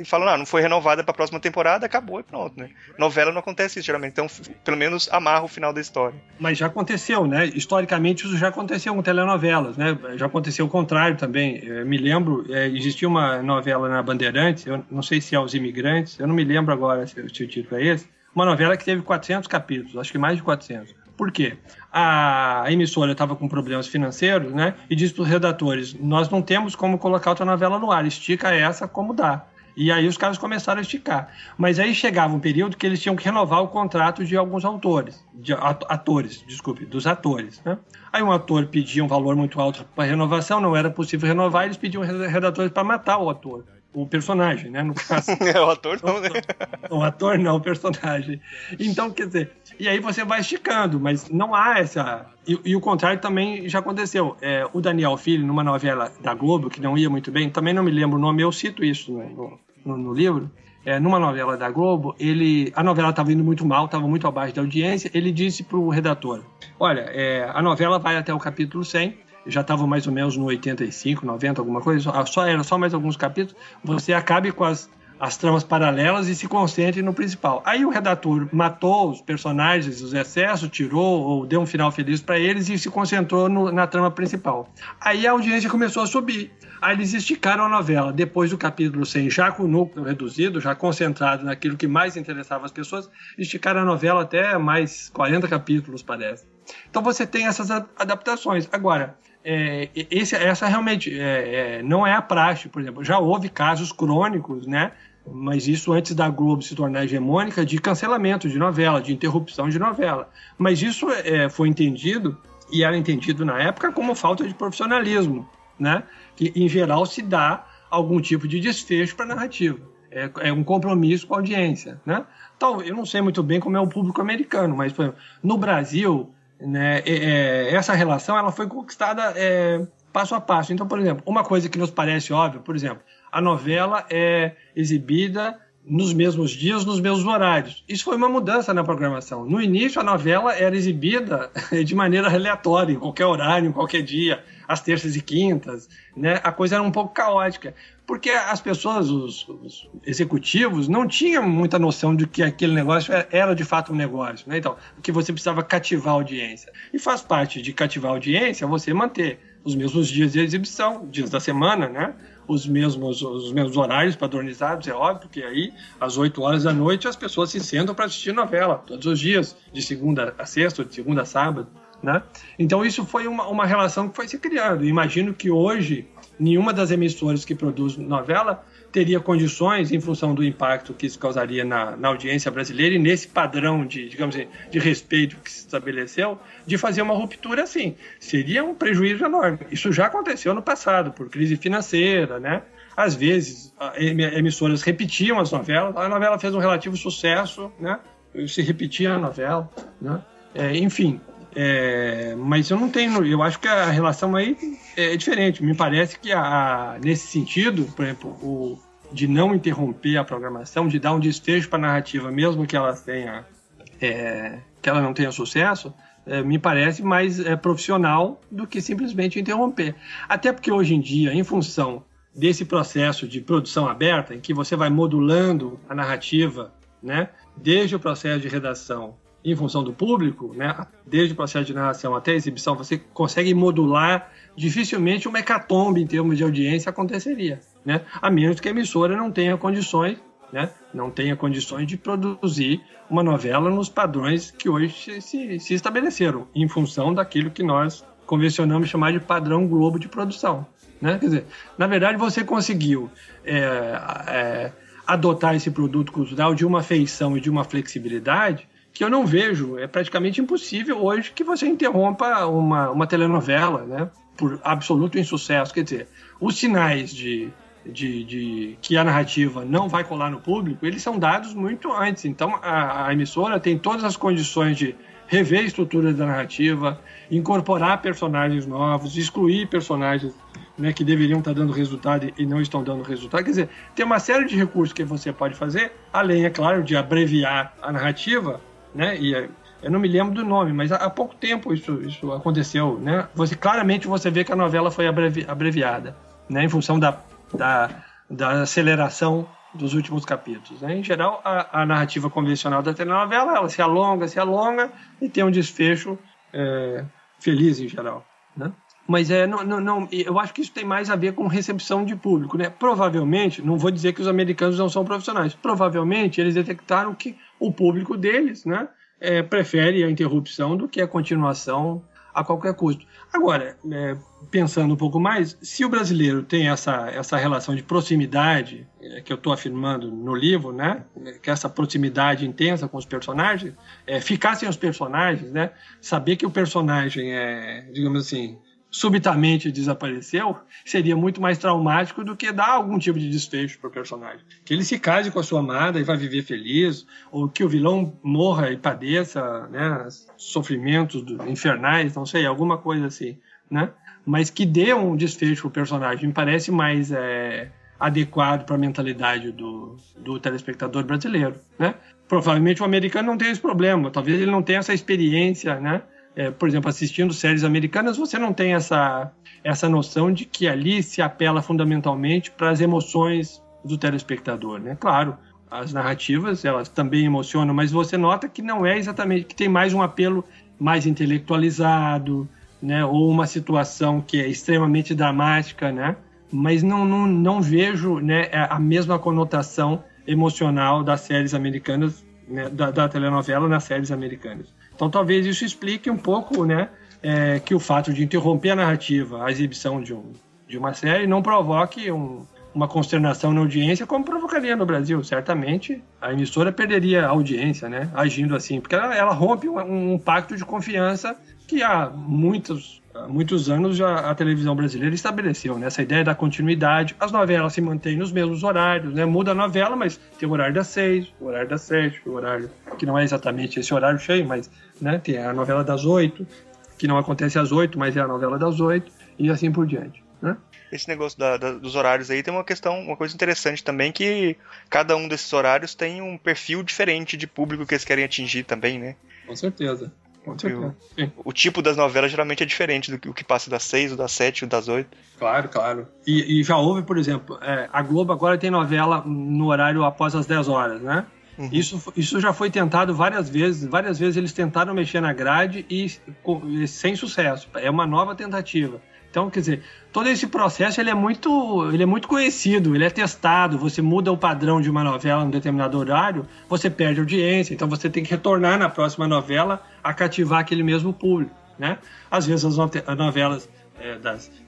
falam, não foi renovada para a próxima temporada, acabou e pronto, né? Novela não acontece isso, geralmente, então pelo menos amarra o final da história. Mas já aconteceu, né? Historicamente isso já aconteceu com telenovelas, né? Já aconteceu o contrário também. Eu me lembro, existia uma novela na Bandeirantes, eu não sei se é Os Imigrantes, eu não me lembro agora se o título é esse, uma novela que teve 400 capítulos, acho que mais de 400. Por quê? A emissora estava com problemas financeiros, né? E disse para os redatores, nós não temos como colocar outra novela no ar, estica essa como dá. E aí os caras começaram a esticar. Mas aí chegava um período que eles tinham que renovar o contrato de alguns dos atores, né? Aí um ator pedia um valor muito alto para renovação, não era possível renovar, eles pediam redatores para matar o ator. O personagem, né? No caso. O ator não, né? O ator não, o personagem. Então, quer dizer, e aí você vai esticando, mas não há essa... E o contrário também já aconteceu. O Daniel Filho, numa novela da Globo, que não ia muito bem, também não me lembro o nome, eu cito isso no livro, numa novela da Globo, a novela estava indo muito mal, estava muito abaixo da audiência, ele disse para o redator, olha, a novela vai até o capítulo 100, já estava mais ou menos no 85, 90, alguma coisa, era só mais alguns capítulos, você acabe com as tramas paralelas e se concentre no principal. Aí o redator matou os personagens, os excessos, tirou ou deu um final feliz para eles e se concentrou na trama principal. Aí a audiência começou a subir. Aí eles esticaram a novela. Depois do capítulo 100, já com o núcleo reduzido, já concentrado naquilo que mais interessava as pessoas, esticaram a novela até mais 40 capítulos, parece. Então você tem essas adaptações. Agora, essa realmente não é a praxe, por exemplo. Já houve casos crônicos, né? Mas isso antes da Globo se tornar hegemônica, de cancelamento de novela, de interrupção de novela. Mas isso foi entendido, e era entendido na época, como falta de profissionalismo, né? Que em geral se dá algum tipo de desfecho para a narrativa. É um compromisso com a audiência, né? Então, eu não sei muito bem como é o público americano, mas por exemplo, no Brasil, né, essa relação ela foi conquistada passo a passo. Então, por exemplo, uma coisa que nos parece óbvia, por exemplo, a novela é exibida nos mesmos dias, nos mesmos horários. Isso foi uma mudança na programação. No início, a novela era exibida de maneira aleatória, em qualquer horário, em qualquer dia, às terças e quintas, né? A coisa era um pouco caótica, porque as pessoas, os executivos, não tinham muita noção de que aquele negócio era de fato um negócio, né? Então, que você precisava cativar a audiência. E faz parte de cativar a audiência você manter os mesmos dias de exibição, dias da semana, né? Os mesmos horários padronizados, é óbvio que aí, às 8 horas da noite, as pessoas se sentam para assistir novela, todos os dias, de segunda a sexta, de segunda a sábado, né? Então isso foi uma relação que foi se criando. Imagino que hoje, nenhuma das emissoras que produz novela teria condições, em função do impacto que isso causaria na audiência brasileira e nesse padrão digamos assim, de respeito que se estabeleceu, de fazer uma ruptura assim. Seria um prejuízo enorme. Isso já aconteceu no passado, por crise financeira, né? Às vezes, emissoras repetiam as novelas, a novela fez um relativo sucesso, né? Se repetia a novela, né? Enfim, mas eu acho que a relação aí é diferente. Me parece que nesse sentido, por exemplo, de não interromper a programação, de dar um desfecho para a narrativa, mesmo que ela não tenha sucesso, me parece mais profissional do que simplesmente interromper. Até porque hoje em dia, em função desse processo de produção aberta, em que você vai modulando a narrativa né, desde o processo de redação em função do público, né, desde o processo de narração até a exibição, você consegue modular, dificilmente uma hecatombe em termos de audiência aconteceria, né, a menos que a emissora não tenha condições, né, não tenha condições de produzir uma novela nos padrões que hoje se estabeleceram, em função daquilo que nós convencionamos chamar de padrão Globo de produção, né? Quer dizer, na verdade você conseguiu adotar esse produto cultural de uma feição e de uma flexibilidade que eu não vejo, é praticamente impossível hoje que você interrompa uma telenovela, né, por absoluto insucesso. Quer dizer, os sinais de que a narrativa não vai colar no público, eles são dados muito antes. Então a emissora tem todas as condições de rever a estrutura da narrativa, incorporar personagens novos, excluir personagens, né, que deveriam estar dando resultado e não estão dando resultado. Quer dizer, tem uma série de recursos que você pode fazer, além, é claro, de abreviar a narrativa, né, e eu não me lembro do nome, mas há pouco tempo isso aconteceu, né? Claramente você vê que a novela foi abreviada, né, em função da aceleração dos últimos capítulos, né? Em geral, a narrativa convencional da telenovela, ela se alonga e tem um desfecho feliz em geral, né? Mas eu acho que isso tem mais a ver com recepção de público, né? Provavelmente, não vou dizer que os americanos não são profissionais, provavelmente eles detectaram que o público deles, né, prefere a interrupção do que a continuação a qualquer custo. Agora, pensando um pouco mais, se o brasileiro tem essa relação de proximidade, que eu estou afirmando no livro, né, que essa proximidade intensa com os personagens, ficar sem os personagens, né, saber que o personagem digamos assim, subitamente desapareceu, seria muito mais traumático do que dar algum tipo de desfecho para o personagem. Que ele se case com a sua amada e vai viver feliz, ou que o vilão morra e padeça, né, sofrimentos infernais, não sei, alguma coisa assim, né? Mas que dê um desfecho para o personagem, me parece mais adequado para a mentalidade do telespectador brasileiro, né? Provavelmente o americano não tem esse problema, talvez ele não tenha essa experiência, né? Por exemplo, assistindo séries americanas, você não tem essa noção de que ali se apela fundamentalmente para as emoções do telespectador, né? Claro, as narrativas, elas também emocionam, mas você nota que não é exatamente, que tem mais um apelo mais intelectualizado, né? Ou uma situação que é extremamente dramática, né? Mas não vejo, né, a mesma conotação emocional das séries americanas, né, da telenovela nas séries americanas. Então talvez isso explique um pouco, né, que o fato de interromper a narrativa, a exibição de uma série, não provoque uma consternação na audiência, como provocaria no Brasil. Certamente a emissora perderia a audiência, né, agindo assim, porque ela rompe um pacto de confiança que há muitos anos já a televisão brasileira estabeleceu, né? Essa ideia da continuidade. As novelas se mantêm nos mesmos horários, né? Muda a novela, mas tem o horário das 6, o horário das 7, o horário que não é exatamente esse horário cheio, mas, né, tem a novela das 8, que não acontece às 8, mas é a novela das 8, e assim por diante, né? Esse negócio dos horários aí tem uma coisa interessante também, que cada um desses horários tem um perfil diferente de público que eles querem atingir também, né? Com certeza. O tipo das novelas geralmente é diferente do que passa das 6, ou das 7, ou das 8. Claro. E já houve, por exemplo, a Globo agora tem novela no horário após as 10 horas, né? Uhum. Isso já foi tentado várias vezes. Várias vezes eles tentaram mexer na grade e sem sucesso. É uma nova tentativa. Então, quer dizer, todo esse processo ele é muito conhecido, ele é testado. Você muda o padrão de uma novela em um determinado horário, você perde audiência. Então você tem que retornar na próxima novela a cativar aquele mesmo público, né? Às vezes as novelas,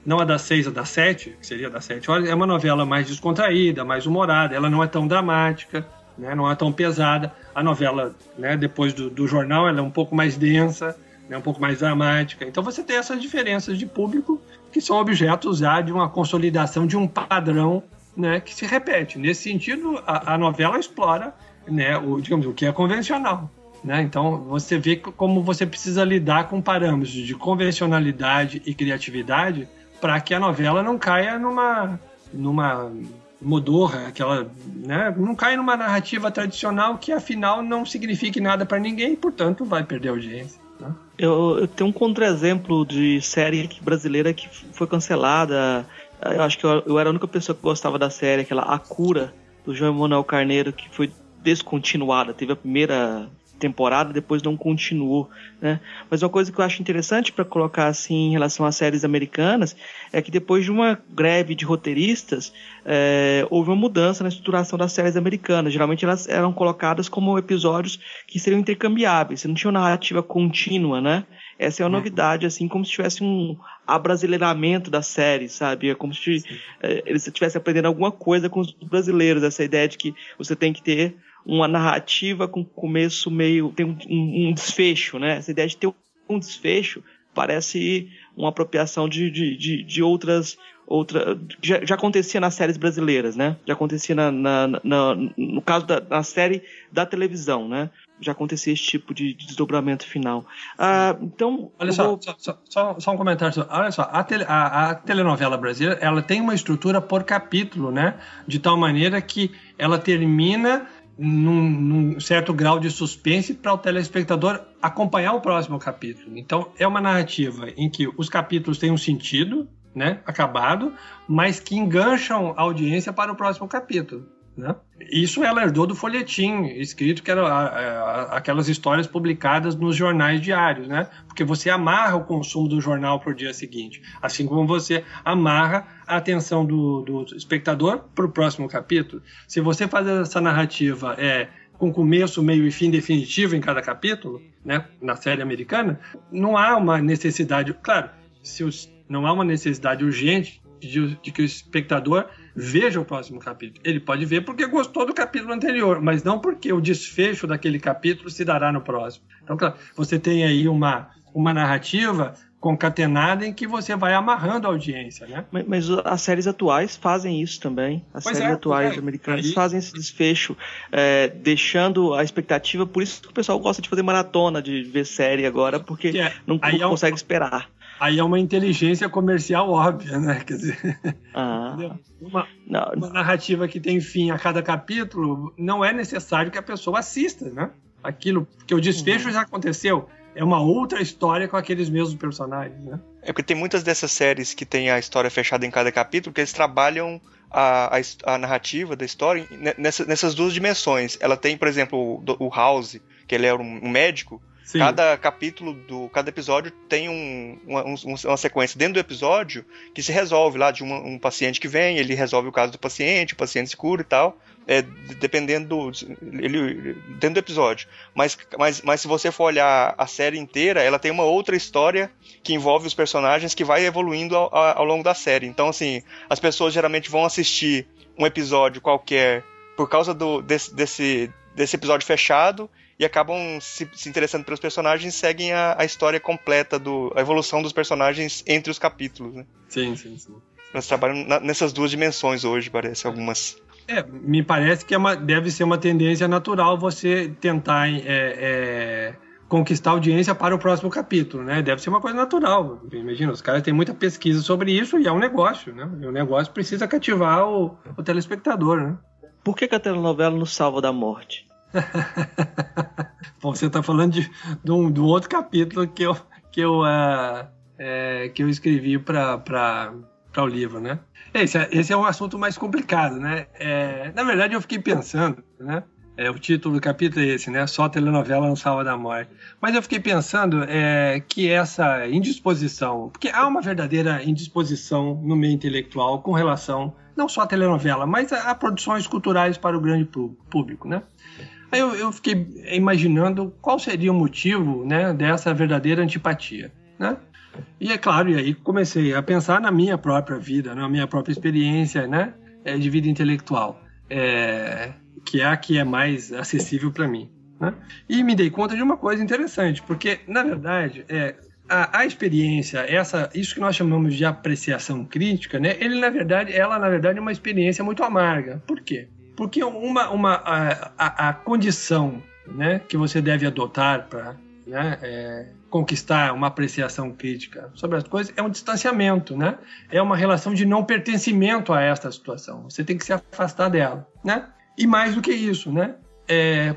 não a das 6, a das 7, que seria das 7 horas, é uma novela mais descontraída, mais humorada. Ela não é tão dramática, né? Não é tão pesada. A novela, né, depois do jornal, ela é um pouco mais densa, um pouco mais dramática. Então você tem essas diferenças de público que são objetos já de uma consolidação de um padrão, né, que se repete. Nesse sentido, a novela explora, né, o que é convencional, né? Então você vê como você precisa lidar com parâmetros de convencionalidade e criatividade para que a novela não caia numa modorra, aquela, né, não caia numa narrativa tradicional que afinal não signifique nada para ninguém e, portanto, vai perder audiência. Eu tenho um contra-exemplo de série brasileira que foi cancelada. Eu acho que eu era a única pessoa que gostava da série, aquela A Cura, do João Emanuel Carneiro, que foi descontinuada. Teve a primeira temporada, depois não continuou, né? Mas uma coisa que eu acho interessante para colocar assim em relação às séries americanas é que depois de uma greve de roteiristas houve uma mudança na estruturação das séries americanas. Geralmente elas eram colocadas como episódios que seriam intercambiáveis, você não tinha uma narrativa contínua, né? Essa é uma novidade, assim, como se tivesse um abrasileiramento da série, sabe? É como se eles estivessem aprendendo alguma coisa com os brasileiros, essa ideia de que você tem que ter uma narrativa com começo, meio... tem um desfecho, né? Essa ideia de ter um desfecho parece uma apropriação de outras... Já acontecia nas séries brasileiras, né? Já acontecia no caso da série da televisão, né? Já acontecia esse tipo de desdobramento final. Então... Olha só um comentário. Olha só, a telenovela brasileira, ela tem uma estrutura por capítulo, né? De tal maneira que ela termina num certo grau de suspense para o telespectador acompanhar o próximo capítulo. Então, é uma narrativa em que os capítulos têm um sentido, né, acabado, mas que engancham a audiência para o próximo capítulo, né? Isso ela herdou do folhetim escrito, que era aquelas histórias publicadas nos jornais diários, né? Porque você amarra o consumo do jornal para o dia seguinte, assim como você amarra a atenção do espectador para o próximo capítulo. Se você faz essa narrativa com começo, meio e fim definitivo em cada capítulo, né, na série americana, não há uma necessidade, claro, não há uma necessidade urgente de que o espectador veja o próximo capítulo. Ele pode ver porque gostou do capítulo anterior, mas não porque o desfecho daquele capítulo se dará no próximo. Então, claro, você tem aí uma narrativa concatenada em que você vai amarrando a audiência, né? Mas as séries atuais fazem isso também. As séries atuais americanas fazem esse desfecho, deixando a expectativa. Por isso que o pessoal gosta de fazer maratona, de ver série agora, porque não consegue esperar. Aí é uma inteligência comercial óbvia, né? Quer dizer, uma narrativa que tem fim a cada capítulo, não é necessário que a pessoa assista, né? Aquilo, porque o desfecho já aconteceu. É uma outra história com aqueles mesmos personagens, né? É porque tem muitas dessas séries que tem a história fechada em cada capítulo, que eles trabalham a narrativa da história nessas duas dimensões. Ela tem, por exemplo, o House, que ele é um médico. Sim. Cada capítulo cada episódio tem uma sequência dentro do episódio que se resolve lá de um paciente que vem, ele resolve o caso do paciente, o paciente se cura e tal, dependendo dentro do episódio. Mas se você for olhar a série inteira, ela tem uma outra história que envolve os personagens que vai evoluindo ao longo da série. Então, assim, as pessoas geralmente vão assistir um episódio qualquer por causa desse episódio fechado e acabam se interessando pelos personagens e seguem a história completa, a evolução dos personagens entre os capítulos, né? Sim. Nós trabalhamos nessas duas dimensões hoje, parece, algumas. Me parece que deve ser uma tendência natural você tentar conquistar a audiência para o próximo capítulo, né? Deve ser uma coisa natural. Imagina, os caras têm muita pesquisa sobre isso e é um negócio, né? E o negócio precisa cativar o telespectador, né? Por que a telenovela nos salva da morte? Bom, você está falando de um outro capítulo que eu escrevi para o livro, né? Esse é um assunto mais complicado, né? Na verdade, eu fiquei pensando, né? O título do capítulo é esse, né? Só a telenovela não salva da morte. Mas eu fiquei pensando que essa indisposição, porque há uma verdadeira indisposição no meio intelectual com relação não só à telenovela, mas a produções culturais para o grande público, né? Aí eu fiquei imaginando qual seria o motivo, né, dessa verdadeira antipatia, né? E é claro, e aí comecei a pensar na minha própria vida, na minha própria experiência, né, de vida intelectual, que é a que é mais acessível para mim, né? E me dei conta de uma coisa interessante, porque, na verdade, a experiência, isso que nós chamamos de apreciação crítica, né, ela, na verdade, é uma experiência muito amarga. Por quê? Porque a condição, né, que você deve adotar para, né, conquistar uma apreciação crítica sobre as coisas é um distanciamento, né? É uma relação de não pertencimento a esta situação. Você tem que se afastar dela, né? E mais do que isso, né?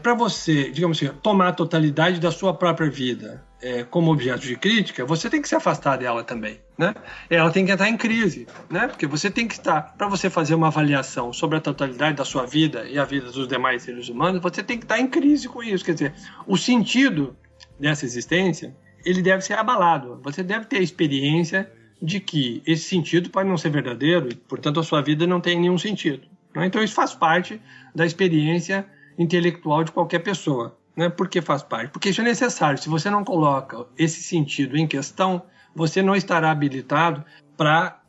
para você, digamos assim, tomar a totalidade da sua própria vida como objeto de crítica, você tem que se afastar dela também, né? Ela tem que entrar em crise, né? Porque você tem que estar, para você fazer uma avaliação sobre a totalidade da sua vida e a vida dos demais seres humanos, você tem que estar em crise com isso. Quer dizer, o sentido dessa existência, ele deve ser abalado. Você deve ter a experiência de que esse sentido pode não ser verdadeiro e, portanto, a sua vida não tem nenhum sentido, né? Então, isso faz parte da experiência intelectual de qualquer pessoa. Né? Por que faz parte? Porque isso é necessário. Se você não coloca esse sentido em questão, você não estará habilitado para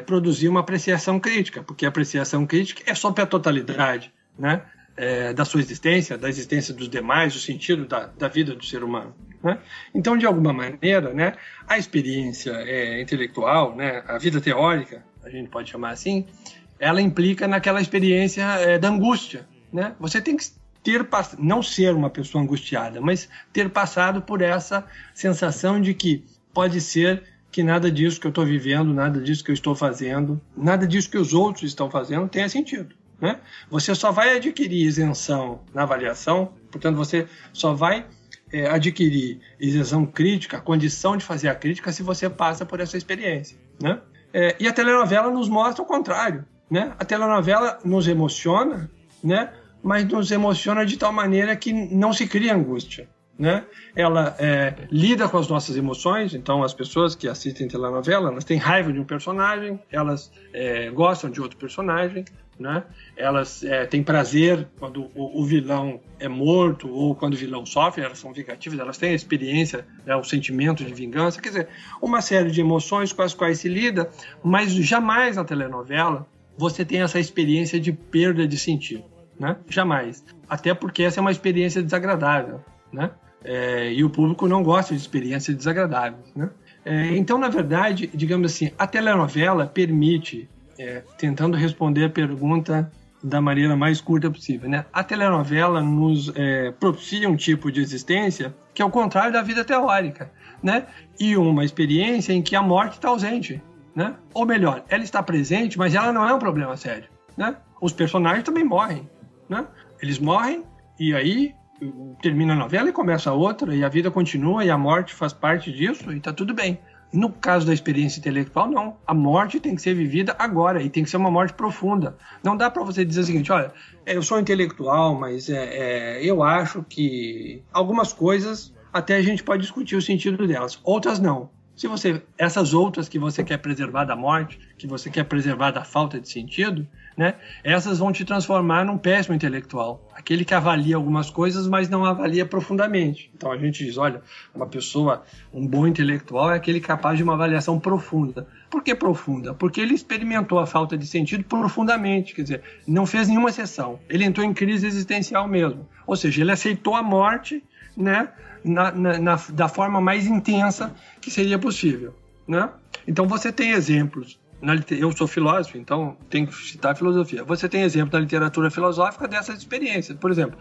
produzir uma apreciação crítica, porque a apreciação crítica é sobre a totalidade, né? Da sua existência, da existência dos demais, o sentido da vida do ser humano. Né? Então, de alguma maneira, né, a experiência intelectual, né, a vida teórica, a gente pode chamar assim, ela implica naquela experiência da angústia. Né? Você tem que não ser uma pessoa angustiada, mas ter passado por essa sensação de que pode ser que nada disso que eu estou vivendo, nada disso que eu estou fazendo, nada disso que os outros estão fazendo tenha sentido. Né? Você só vai adquirir isenção na avaliação, portanto, você só vai adquirir isenção crítica, a condição de fazer a crítica, se você passa por essa experiência. Né? E a telenovela nos mostra o contrário. Né? A telenovela nos emociona, né? Mas nos emociona de tal maneira que não se cria angústia. Né? Ela lida com as nossas emoções, então as pessoas que assistem telenovela, elas têm raiva de um personagem, elas gostam de outro personagem, né? Elas têm prazer quando o vilão é morto ou quando o vilão sofre, elas são vingativas, elas têm a experiência, o sentimento de vingança, quer dizer, uma série de emoções com as quais se lida, mas jamais na telenovela você tem essa experiência de perda de sentido. Né? Jamais. Até porque essa é uma experiência desagradável. Né? E o público não gosta de experiências desagradáveis. Né? Então, na verdade, digamos assim, a telenovela permite, tentando responder a pergunta da maneira mais curta possível, né? A telenovela nos propicia um tipo de existência que é o contrário da vida teórica. Né? E uma experiência em que a morte está ausente. Né? Ou melhor, ela está presente, mas ela não é um problema sério. Né? Os personagens também morrem. Né? Eles morrem e aí termina a novela e começa a outra e a vida continua e a morte faz parte disso e está tudo bem. No caso da experiência intelectual, não. A morte tem que ser vivida agora e tem que ser uma morte profunda. Não dá para você dizer o seguinte, olha, eu sou intelectual, mas eu acho que algumas coisas até a gente pode discutir o sentido delas, outras não. Essas outras que você quer preservar da morte, que você quer preservar da falta de sentido, né, essas vão te transformar num péssimo intelectual. Aquele que avalia algumas coisas, mas não avalia profundamente. Então a gente diz, olha, um bom intelectual é aquele capaz de uma avaliação profunda. Por que profunda? Porque ele experimentou a falta de sentido profundamente, quer dizer, não fez nenhuma exceção. Ele entrou em crise existencial mesmo. Ou seja, ele aceitou a morte, né, da forma mais intensa que seria possível. Né? Então você tem exemplos, eu sou filósofo, então tenho que citar a filosofia. Você tem exemplo na literatura filosófica dessas experiências. Por exemplo,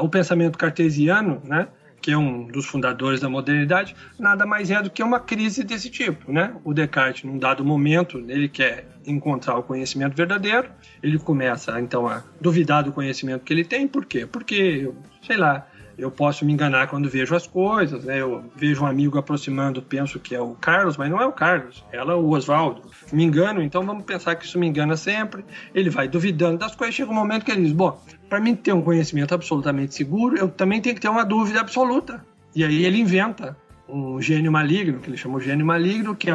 o pensamento cartesiano, né, que é um dos fundadores da modernidade, nada mais é do que uma crise desse tipo. Né? O Descartes, num dado momento, ele quer encontrar o conhecimento verdadeiro, ele começa então a duvidar do conhecimento que ele tem. Por quê? Porque, sei lá, eu posso me enganar quando vejo as coisas, né? Eu vejo um amigo aproximando, penso que é o Carlos, mas não é o Carlos, ela é o Oswaldo. Me engano, então vamos pensar que isso me engana sempre. Ele vai duvidando das coisas, chega um momento que ele diz, bom, para mim ter um conhecimento absolutamente seguro, eu também tenho que ter uma dúvida absoluta. E aí ele inventa um gênio maligno, que ele chama de gênio maligno, que é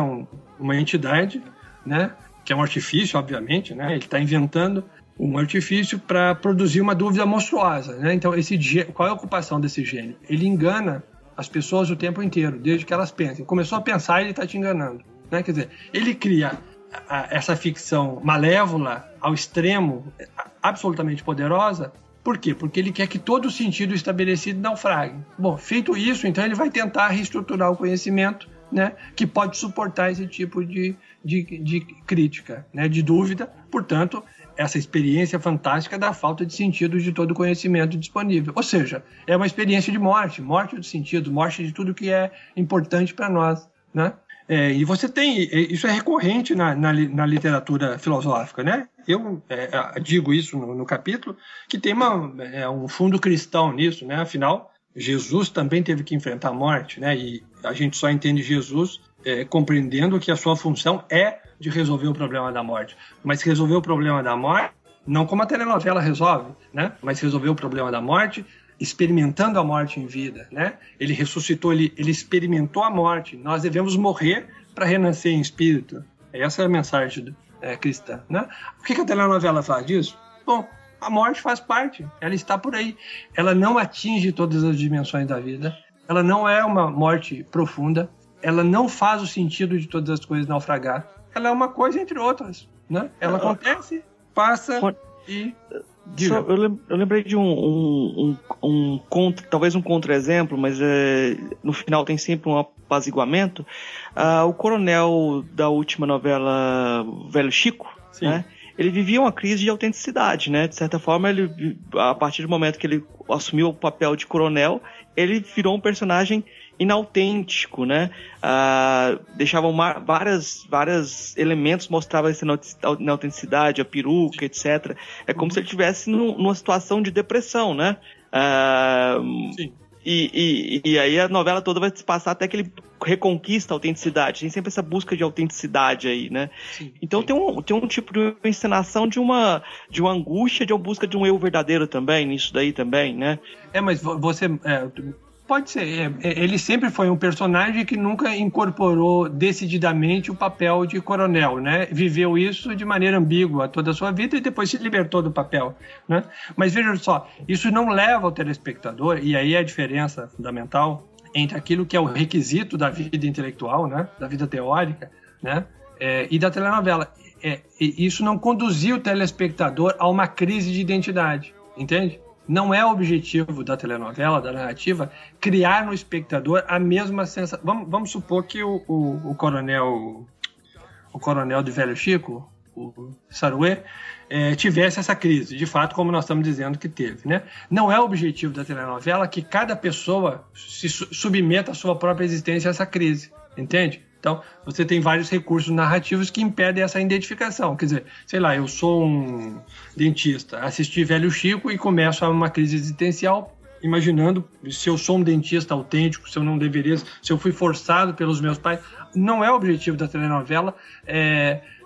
uma entidade, né? Que é um artifício, obviamente, né? Ele está inventando um artifício para produzir uma dúvida monstruosa. Né? Então, qual é a ocupação desse gênio? Ele engana as pessoas o tempo inteiro, desde que elas pensem. Começou a pensar, ele está te enganando. Né? Quer dizer, ele cria essa ficção malévola ao extremo, absolutamente poderosa. Por quê? Porque ele quer que todo o sentido estabelecido naufrague. Bom, feito isso, então ele vai tentar reestruturar o conhecimento, né, que pode suportar esse tipo de crítica, né, de dúvida. Portanto, essa experiência fantástica da falta de sentido de todo o conhecimento disponível. Ou seja, é uma experiência de morte do sentido, morte de tudo que é importante para nós. Né? E você tem, isso é recorrente na literatura filosófica, né? Eu digo isso no capítulo, que tem um fundo cristão nisso, né? Afinal, Jesus também teve que enfrentar a morte, né? E a gente só entende Jesus compreendendo que a sua função é de resolver o problema da morte. Mas resolver o problema da morte, não como a telenovela resolve, né? Mas resolver o problema da morte experimentando a morte em vida, né? Ele ressuscitou, ele experimentou a morte. Nós devemos morrer para renascer em espírito. Essa é a mensagem cristã, né? O que a telenovela faz disso? Bom, a morte faz parte, ela está por aí. Ela não atinge todas as dimensões da vida, ela não é uma morte profunda, ela não faz o sentido de todas as coisas naufragar. Ela é uma coisa entre outras, né? Ela acontece, passa e... Eu lembrei de talvez um contra-exemplo, mas no final tem sempre um apaziguamento. O coronel da última novela Velho Chico, né, ele vivia uma crise de autenticidade, né? De certa forma, a partir do momento que ele assumiu o papel de coronel, ele virou um personagem inautêntico, né? Deixavam vários elementos, mostravam essa inautenticidade, a peruca, etc. É como se ele estivesse numa situação de depressão, né? Sim. E aí a novela toda vai se passar até que ele reconquista a autenticidade. Tem sempre essa busca de autenticidade aí, né? Sim, então sim. Tem um tipo de encenação de uma angústia, de uma busca de um eu verdadeiro também, nisso daí também, né? Mas você... Pode ser. Ele sempre foi um personagem que nunca incorporou decididamente o papel de coronel, né? Viveu isso de maneira ambígua toda a sua vida e depois se libertou do papel, né? Mas veja só, isso não leva ao telespectador, e aí é a diferença fundamental entre aquilo que é o requisito da vida intelectual, né? Da vida teórica, né? E da telenovela. Isso não conduziu o telespectador a uma crise de identidade, entende? Não é o objetivo da telenovela, da narrativa, criar no espectador a mesma sensação. Vamos supor que o coronel de Velho Chico, o Saruê, tivesse essa crise, de fato, como nós estamos dizendo que teve, né? Não é o objetivo da telenovela que cada pessoa se submeta à sua própria existência a essa crise, entende? Então, você tem vários recursos narrativos que impedem essa identificação. Quer dizer, sei lá, eu sou um dentista, assisti Velho Chico e começo a uma crise existencial, imaginando se eu sou um dentista autêntico, se eu não deveria, se eu fui forçado pelos meus pais. Não é o objetivo da telenovela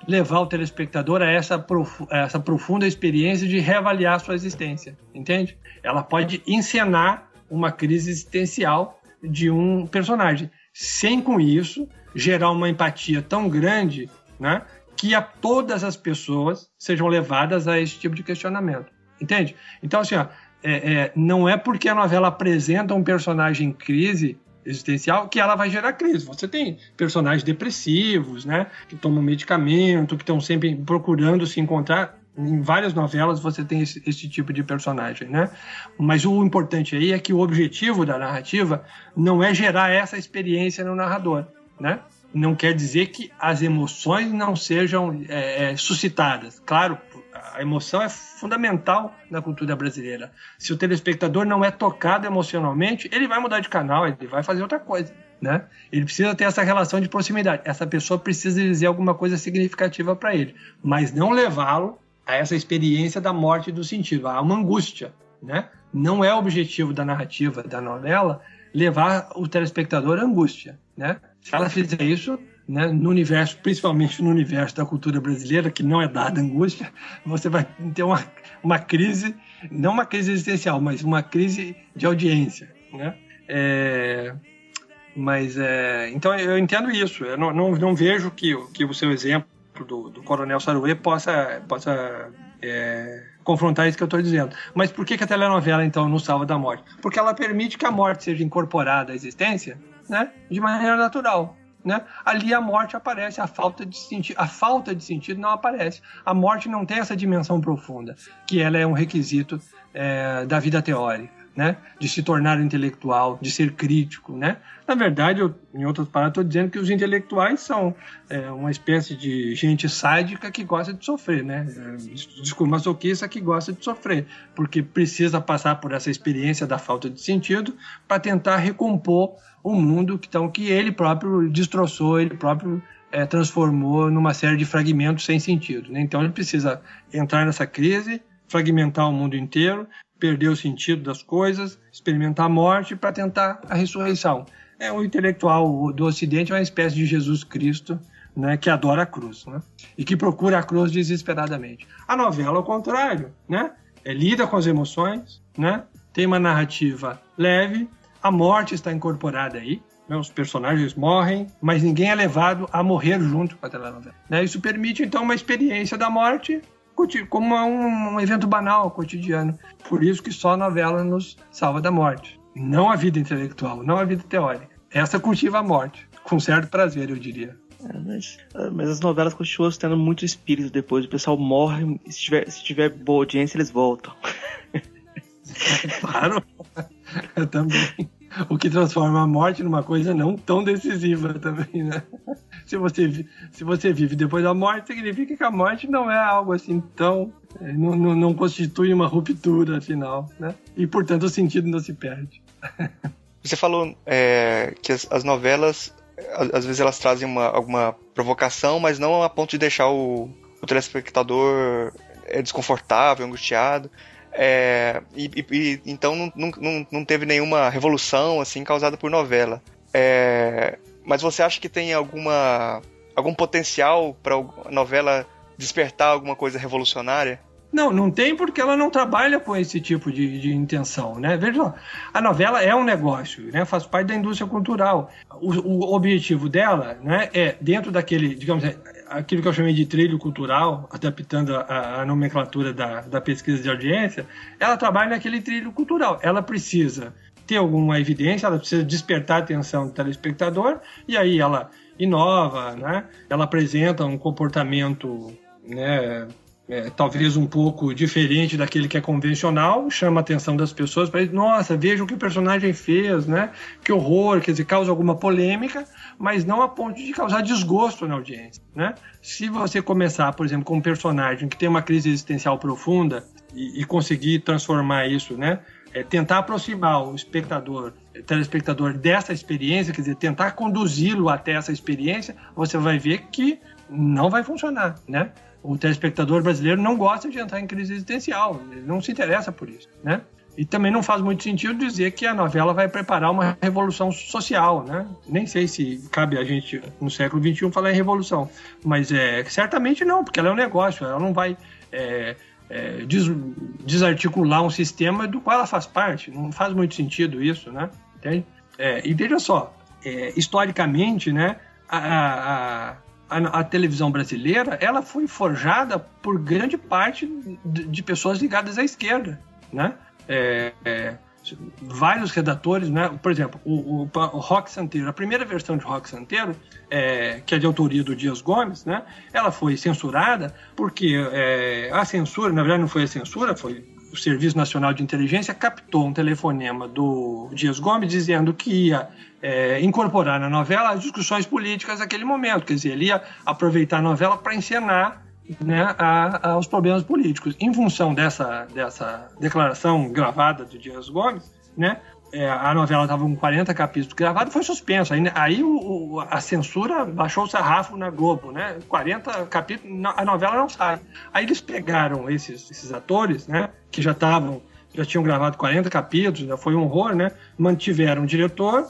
levar o telespectador a essa profunda experiência de reavaliar a sua existência, entende? Ela pode encenar uma crise existencial de um personagem, sem com isso gerar uma empatia tão grande, né, que todas as pessoas sejam levadas a esse tipo de questionamento, entende? Então, assim, não é porque a novela apresenta um personagem em crise existencial que ela vai gerar crise. Você tem personagens depressivos, né, que tomam medicamento, que estão sempre procurando se encontrar. Em várias novelas você tem esse tipo de personagem, né? Mas o importante aí é que o objetivo da narrativa não é gerar essa experiência no narrador, né? Não quer dizer que as emoções não sejam suscitadas. Claro, a emoção é fundamental na cultura brasileira. Se o telespectador não é tocado emocionalmente, ele vai mudar de canal, ele vai fazer outra coisa, né? Ele precisa ter essa relação de proximidade. Essa pessoa precisa dizer alguma coisa significativa para ele, mas não levá-lo a essa experiência da morte do sentido, a uma angústia, né? Não é o objetivo da narrativa, da novela, levar o telespectador à angústia, né? Se ela fizer isso, né, no universo, principalmente no universo da cultura brasileira, que não é dada angústia, você vai ter uma crise, não uma crise existencial, mas uma crise de audiência, né? Então eu entendo isso. Eu não vejo que o seu exemplo do Coronel Saruê possa confrontar isso que eu estou dizendo. Mas por que a telenovela, então, nos salva da morte? Porque ela permite que a morte seja incorporada à existência, né, de maneira natural, né? Ali a morte aparece, a falta de sentido não aparece. A morte não tem essa dimensão profunda, que ela é um requisito da vida teórica, né? De se tornar intelectual, de ser crítico, né? Na verdade, em outras palavras, estou dizendo que os intelectuais são uma espécie de gente sádica que gosta de sofrer, né? Desculpa, masoquista que gosta de sofrer, porque precisa passar por essa experiência da falta de sentido para tentar recompor o mundo que ele próprio destroçou, ele próprio transformou numa série de fragmentos sem sentido, né? Então ele precisa entrar nessa crise, fragmentar o mundo inteiro, perder o sentido das coisas, experimentar a morte para tentar a ressurreição. O intelectual do Ocidente é uma espécie de Jesus Cristo, né, que adora a cruz, né, e que procura a cruz desesperadamente. A novela, ao contrário, né, lida com as emoções, né, tem uma narrativa leve, a morte está incorporada aí, né, os personagens morrem, mas ninguém é levado a morrer junto com a telenovela, né. Isso permite, então, uma experiência da morte como um evento banal, cotidiano. Por isso que só a novela nos salva da morte. Não a vida intelectual, não a vida teórica. Essa cultiva a morte, com certo prazer, eu diria. Mas as novelas continuam tendo muito espírito depois. O pessoal morre, se tiver boa audiência, eles voltam. Claro, eu também. O que transforma a morte numa coisa não tão decisiva também, né? Se você vive depois da morte, significa que a morte não é algo assim tão... Não constitui uma ruptura, afinal, né? E, portanto, o sentido não se perde. Você falou que as novelas, às vezes elas trazem alguma provocação, mas não a ponto de deixar o telespectador desconfortável, angustiado. Então não teve nenhuma revolução assim causada por novela. Mas você acha que tem algum potencial para a novela despertar alguma coisa revolucionária? Não tem, porque ela não trabalha com esse tipo de intenção, né? Veja só, a novela é um negócio, né? Faz parte da indústria cultural. O objetivo dela, né, é dentro daquele, digamos, aquilo que eu chamei de trilho cultural, adaptando a nomenclatura da pesquisa de audiência, ela trabalha naquele trilho cultural. Ela precisa ter alguma evidência, ela precisa despertar a atenção do telespectador, e aí ela inova, né? Ela apresenta um comportamento, né, talvez um pouco diferente daquele que é convencional, chama a atenção das pessoas para dizer, nossa, veja o que o personagem fez, né? Que horror, quer dizer, causa alguma polêmica, mas não a ponto de causar desgosto na audiência, né? Se você começar, por exemplo, com um personagem que tem uma crise existencial profunda e conseguir transformar isso, né? Tentar aproximar o telespectador dessa experiência, quer dizer, tentar conduzi-lo até essa experiência, você vai ver que não vai funcionar, né? O telespectador brasileiro não gosta de entrar em crise existencial, ele não se interessa por isso, né? E também não faz muito sentido dizer que a novela vai preparar uma revolução social, né? Nem sei se cabe a gente, no século XXI, falar em revolução, mas certamente não, porque ela é um negócio, ela não vai desarticular um sistema do qual ela faz parte, não faz muito sentido isso, né? Entende? E veja só, historicamente, né, a televisão brasileira, ela foi forjada por grande parte de pessoas ligadas à esquerda, né? Vários redatores, né? Por exemplo, o Roque Santeiro, a primeira versão de Roque Santeiro, que é de autoria do Dias Gomes, né? Ela foi censurada porque a censura, na verdade não foi a censura, foi o Serviço Nacional de Inteligência captou um telefonema do Dias Gomes dizendo que ia incorporar na novela as discussões políticas naquele momento, quer dizer, ele ia aproveitar a novela para encenar, né, aos problemas políticos. Em função dessa declaração gravada do Dias Gomes, né, a novela estava com 40 capítulos gravados e foi suspensa. Aí a censura baixou o sarrafo na Globo, né? 40 capítulos, a novela não sai. Aí eles pegaram esses atores, né, que já tinham gravado 40 capítulos, já foi um horror, né? Mantiveram o diretor,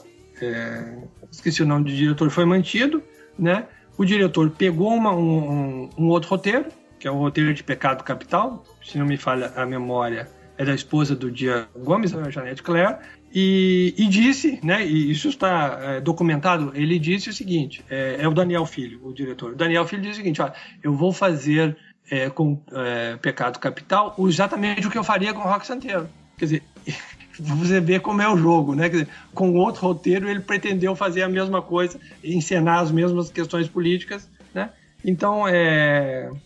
esqueci o nome do diretor, foi mantido, né? O diretor pegou um outro roteiro, que é o roteiro de Pecado Capital, se não me falha a memória, é da esposa do Dias Gomes, a Janete Claire, e disse, né, e isso está documentado, ele disse o seguinte, é o Daniel Filho, o diretor. O Daniel Filho disse o seguinte, eu vou fazer com Pecado Capital exatamente o que eu faria com o Roque Santeiro. Quer dizer, você vê como é o jogo, né? Quer dizer, com outro roteiro ele pretendeu fazer a mesma coisa, encenar as mesmas questões políticas, né? Então, eu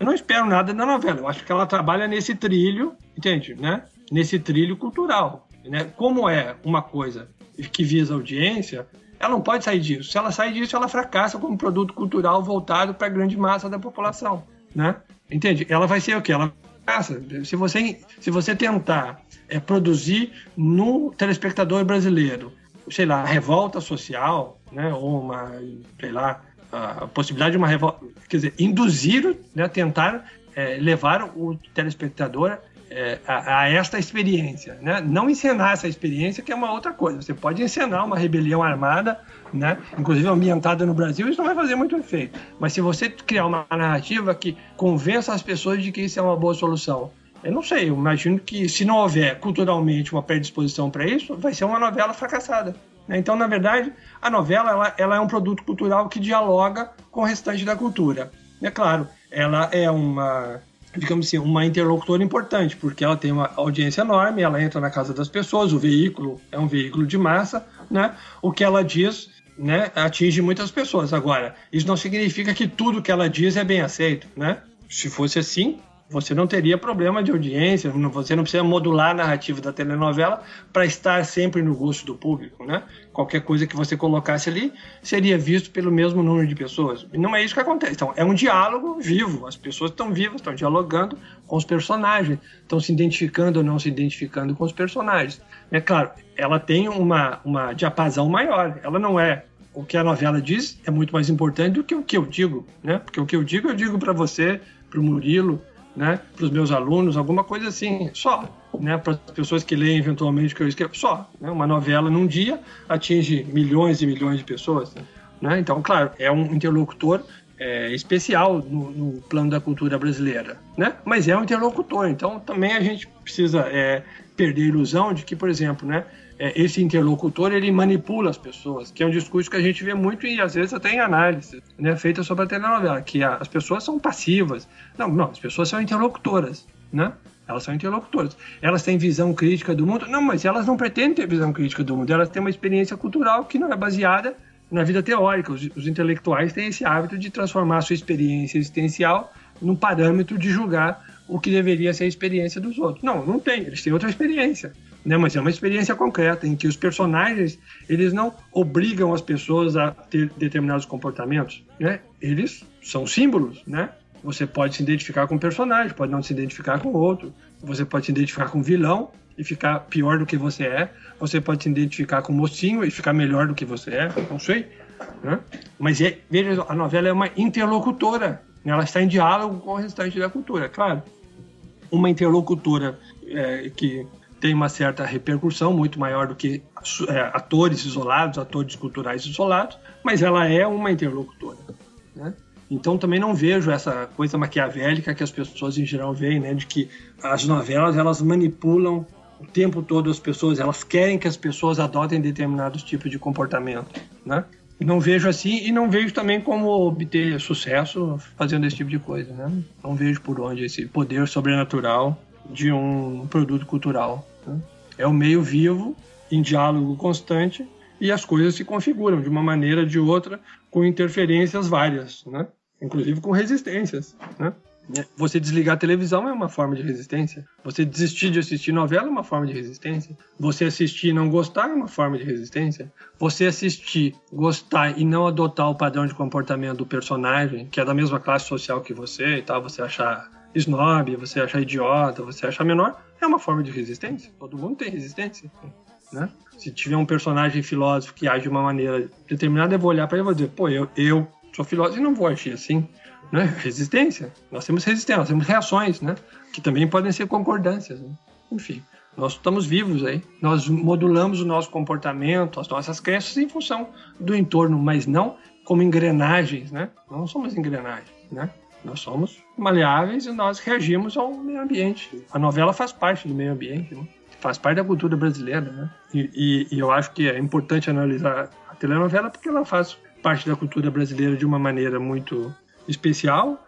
não espero nada da novela. Eu acho que ela trabalha nesse trilho, entende, né? Nesse trilho cultural. né? Como é uma coisa que visa audiência, ela não pode sair disso. Se ela sair disso, ela fracassa como produto cultural voltado para a grande massa da população, né? Entende? Ela vai ser o quê? Ela fracassa. Se você tentar produzir no telespectador brasileiro, sei lá, revolta social, né? Ou uma, sei lá, a possibilidade de uma revolta, quer dizer, induzir, né? Tentar levar o telespectador a esta experiência, né? Não encenar essa experiência, que é uma outra coisa. Você pode encenar uma rebelião armada, né? Inclusive ambientada no Brasil, isso não vai fazer muito efeito. Mas se você criar uma narrativa que convença as pessoas de que isso é uma boa solução, eu não sei, eu imagino que se não houver culturalmente uma predisposição para isso, vai ser uma novela fracassada. Então, na verdade, a novela ela é um produto cultural que dialoga com o restante da cultura. É claro, ela é uma, digamos assim, uma interlocutora importante, porque ela tem uma audiência enorme, ela entra na casa das pessoas, o veículo é um veículo de massa, né? O que ela diz, né, atinge muitas pessoas. Agora, isso não significa que tudo que ela diz é bem aceito, né? Se fosse assim, você não teria problema de audiência, você não precisa modular a narrativa da telenovela para estar sempre no gosto do público, né? Qualquer coisa que você colocasse ali seria visto pelo mesmo número de pessoas. E não é isso que acontece. Então, é um diálogo vivo. As pessoas estão vivas, estão dialogando com os personagens, estão se identificando ou não se identificando com os personagens. É claro, ela tem uma diapasão maior. Ela não é... O que a novela diz é muito mais importante do que o que eu digo, né? Porque o que eu digo para você, para o Murilo, né, para os meus alunos, alguma coisa assim, só, né, para as pessoas que leem eventualmente o que eu escrevo, só, né, uma novela num dia atinge milhões e milhões de pessoas, né, então, claro, é um interlocutor especial no plano da cultura brasileira, né, mas é um interlocutor, então também a gente precisa perder a ilusão de que, por exemplo, né, esse interlocutor, ele manipula as pessoas, que é um discurso que a gente vê muito e às vezes até em análise, né, feita sobre a telenovela, que as pessoas são passivas. Não, as pessoas são interlocutoras, né? Elas são interlocutoras. Elas têm visão crítica do mundo? Não, mas elas não pretendem ter visão crítica do mundo. Elas têm uma experiência cultural que não é baseada na vida teórica. Os intelectuais têm esse hábito de transformar a sua experiência existencial num parâmetro de julgar o que deveria ser a experiência dos outros. Não tem. Eles têm outra experiência. Né, mas é uma experiência concreta em que os personagens, eles não obrigam as pessoas a ter determinados comportamentos, né? Eles são símbolos, né? Você pode se identificar com um personagem, pode não se identificar com outro. Você pode se identificar com um vilão e ficar pior do que você é. Você pode se identificar com um mocinho e ficar melhor do que você é. Não sei, né? Mas veja, a novela é uma interlocutora, né? Ela está em diálogo com o restante da cultura, claro. Uma interlocutora que tem uma certa repercussão muito maior do que atores isolados, atores culturais isolados, mas ela é uma interlocutora, né? Então também não vejo essa coisa maquiavélica que as pessoas em geral veem, né, de que as novelas elas manipulam o tempo todo as pessoas, elas querem que as pessoas adotem determinados tipos de comportamento, né? Não vejo assim e não vejo também como obter sucesso fazendo esse tipo de coisa, né? Não vejo por onde esse poder sobrenatural de um produto cultural. É um meio vivo, em diálogo constante, e as coisas se configuram de uma maneira ou de outra, com interferências várias, né? Inclusive com resistências, né? Você desligar a televisão é uma forma de resistência. Você desistir de assistir novela é uma forma de resistência. Você assistir e não gostar é uma forma de resistência. Você assistir, gostar e não adotar o padrão de comportamento do personagem, que é da mesma classe social que você e tal, você achar snob, você achar idiota, você achar menor, é uma forma de resistência. Todo mundo tem resistência, né? Se tiver um personagem filósofo que age de uma maneira determinada, eu vou olhar para ele e vou dizer, pô, eu sou filósofo e não vou agir assim, né? Resistência. Nós temos resistência, nós temos reações, né? Que também podem ser concordâncias, né? Enfim, nós estamos vivos aí. Nós modulamos o nosso comportamento, as nossas crenças em função do entorno, mas não como engrenagens, né? Não somos engrenagens, né? Nós somos maleáveis e nós reagimos ao meio ambiente. A novela faz parte do meio ambiente, né? Faz parte da cultura brasileira, né? E eu acho que é importante analisar a telenovela porque ela faz parte da cultura brasileira de uma maneira muito especial,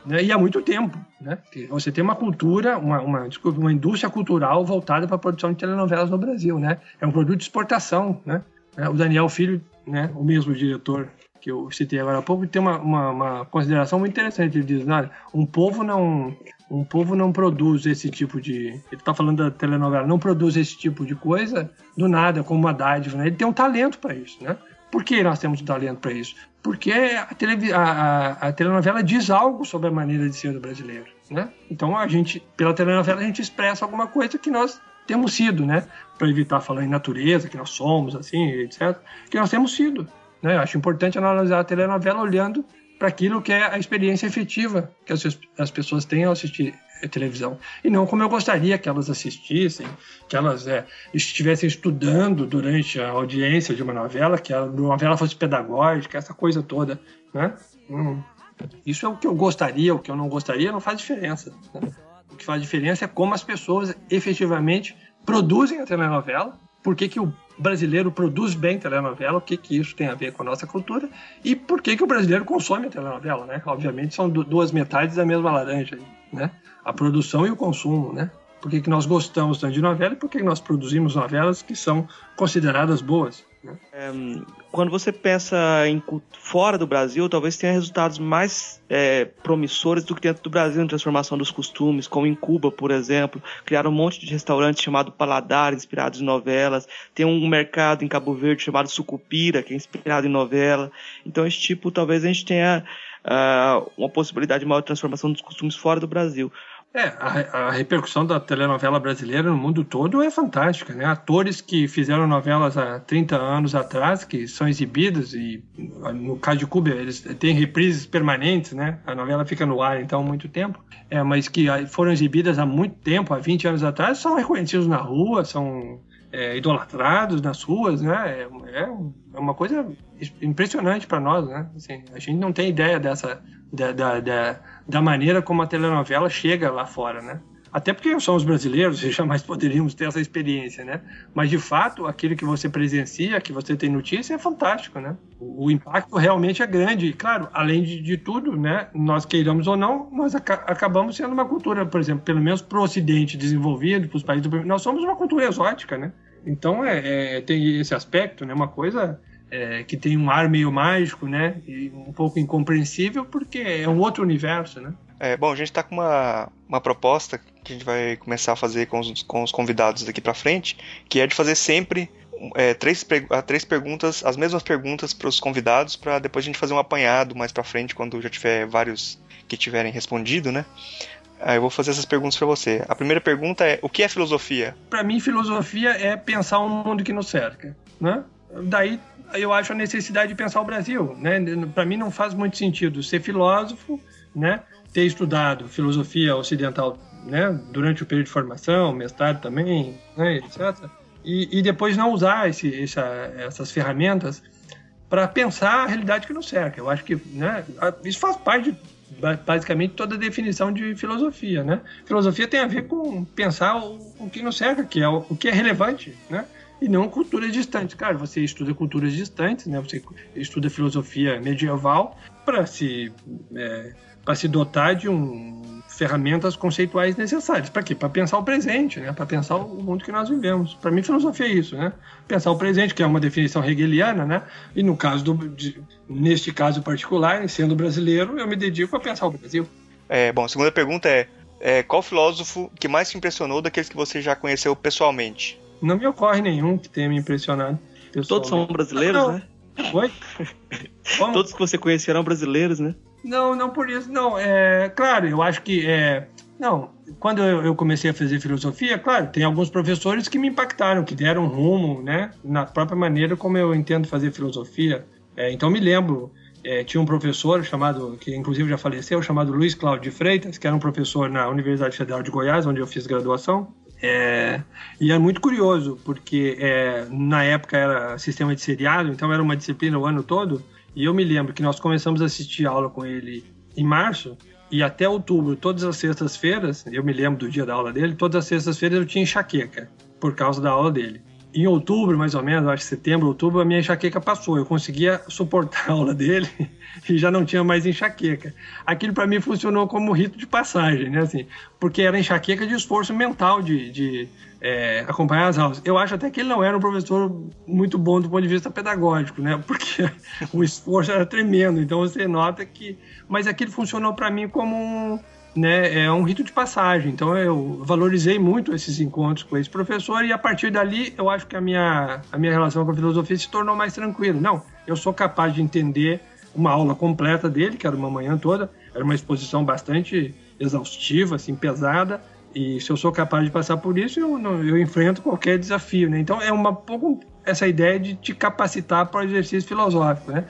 né? E há muito tempo, né? Você tem uma cultura, uma indústria cultural voltada para a produção de telenovelas no Brasil, né? É um produto de exportação, né? O Daniel Filho, né? O mesmo diretor que eu citei agora há pouco, tem uma consideração muito interessante. Ele diz, olha, um povo não O povo não produz esse tipo de... Ele está falando da telenovela, não produz esse tipo de coisa do nada, como uma dádiva, né? Ele tem um talento para isso, né? Por que nós temos um talento para isso? Porque a telenovela diz algo sobre a maneira de ser do brasileiro, né? Então, pela telenovela, a gente expressa alguma coisa que nós temos sido, né? Para evitar falar em natureza, que nós somos, assim, etc. Que nós temos sido, né? Eu acho importante analisar a telenovela olhando para aquilo que é a experiência efetiva que as pessoas têm ao assistir a televisão. E não como eu gostaria que elas assistissem, que elas estivessem estudando durante a audiência de uma novela, que a novela fosse pedagógica, essa coisa toda, né? Isso é o que eu gostaria, o que eu não gostaria não faz diferença, né? O que faz diferença é como as pessoas efetivamente produzem a telenovela, por que o brasileiro produz bem telenovela, o que isso tem a ver com a nossa cultura e por que o brasileiro consome a telenovela, né? Obviamente são duas metades da mesma laranja, né? A produção e o consumo, né? Por que nós gostamos tanto de novela e por que nós produzimos novelas que são consideradas boas, né? Quando você pensa em fora do Brasil, talvez tenha resultados mais promissores do que dentro do Brasil na transformação dos costumes, como em Cuba, por exemplo. Criaram um monte de restaurantes chamado Paladar, inspirados em novelas. Tem um mercado em Cabo Verde chamado Sucupira, que é inspirado em novela. Então, esse tipo, talvez a gente tenha uma possibilidade de maior transformação dos costumes fora do Brasil. A repercussão da telenovela brasileira no mundo todo é fantástica, né? Atores que fizeram novelas há 30 anos atrás, que são exibidas, e no caso de Cuba, eles têm reprises permanentes, né? A novela fica no ar, então, há muito tempo, mas que foram exibidas há muito tempo, há 20 anos atrás, são reconhecidos na rua, são idolatrados nas ruas, né? É uma coisa impressionante para nós, né? Assim, a gente não tem ideia da maneira como a telenovela chega lá fora, né? Até porque somos brasileiros e jamais poderíamos ter essa experiência, né? Mas, de fato, aquilo que você presencia, que você tem notícia, é fantástico, né? O impacto realmente é grande. E, claro, além de tudo, né? Nós queiramos ou não, nós acabamos sendo uma cultura, por exemplo, pelo menos para o Ocidente desenvolvido, para os países do... Nós somos uma cultura exótica, né? Então, tem esse aspecto, né? Uma coisa... que tem um ar meio mágico, né? E um pouco incompreensível, porque é um outro universo, né? Bom, a gente está com uma proposta que a gente vai começar a fazer com os convidados daqui para frente, que é de fazer sempre três perguntas, as mesmas perguntas para os convidados, para depois a gente fazer um apanhado mais para frente, quando já tiver vários que tiverem respondido, né? Aí eu vou fazer essas perguntas para você. A primeira pergunta é: o que é filosofia? Para mim, filosofia é pensar o mundo que nos cerca, né? Daí eu acho a necessidade de pensar o Brasil, né? Para mim não faz muito sentido ser filósofo, né? Ter estudado filosofia ocidental, né? Durante o período de formação, mestrado também, né? Etc. E depois não usar essas ferramentas para pensar a realidade que nos cerca. Eu acho que, né? Isso faz parte de basicamente toda a definição de filosofia, né? Filosofia tem a ver com pensar o que nos cerca, que é o que é relevante, né? E não culturas distantes. Claro, você estuda culturas distantes, né? Você estuda filosofia medieval para se dotar de ferramentas conceituais necessárias. Para quê? Para pensar o presente, né? Para pensar o mundo que nós vivemos. Para mim, filosofia é isso, né? Pensar o presente, que é uma definição hegeliana, né? E no caso neste caso particular, sendo brasileiro, eu me dedico a pensar o Brasil. Bom, a segunda pergunta é qual filósofo que mais te impressionou daqueles que você já conheceu pessoalmente? Não me ocorre nenhum que tenha me impressionado. Todos são brasileiros, né? Oi? Todos que você conhecia eram brasileiros, né? Não por isso. Não, claro, eu acho que... Não, quando eu comecei a fazer filosofia, claro, tem alguns professores que me impactaram, que deram rumo, né? Na própria maneira como eu entendo fazer filosofia. Então, me lembro... tinha um professor que inclusive já faleceu, chamado Luiz Cláudio de Freitas, que era um professor na Universidade Federal de Goiás, onde eu fiz graduação. E é muito curioso, porque na época era sistema de seriado, então era uma disciplina o ano todo, e eu me lembro que nós começamos a assistir aula com ele em março, e até outubro, todas as sextas-feiras, eu me lembro do dia da aula dele, todas as sextas-feiras eu tinha enxaqueca, por causa da aula dele. Em outubro, mais ou menos, acho que setembro, outubro, a minha enxaqueca passou. Eu conseguia suportar a aula dele e já não tinha mais enxaqueca. Aquilo para mim funcionou como rito de passagem, né? Assim, porque era enxaqueca de esforço mental de acompanhar as aulas. Eu acho até que ele não era um professor muito bom do ponto de vista pedagógico, né? Porque o esforço era tremendo. Então você nota que... Mas aquilo funcionou para mim como né, é um rito de passagem. Então eu valorizei muito esses encontros com esse professor e a partir dali eu acho que a minha relação com a filosofia se tornou mais tranquila. Não, eu sou capaz de entender uma aula completa dele, que era uma manhã toda, era uma exposição bastante exaustiva, assim, pesada, e se eu sou capaz de passar por isso, eu enfrento qualquer desafio, né? Então é um pouco essa ideia de te capacitar para o exercício filosófico, né?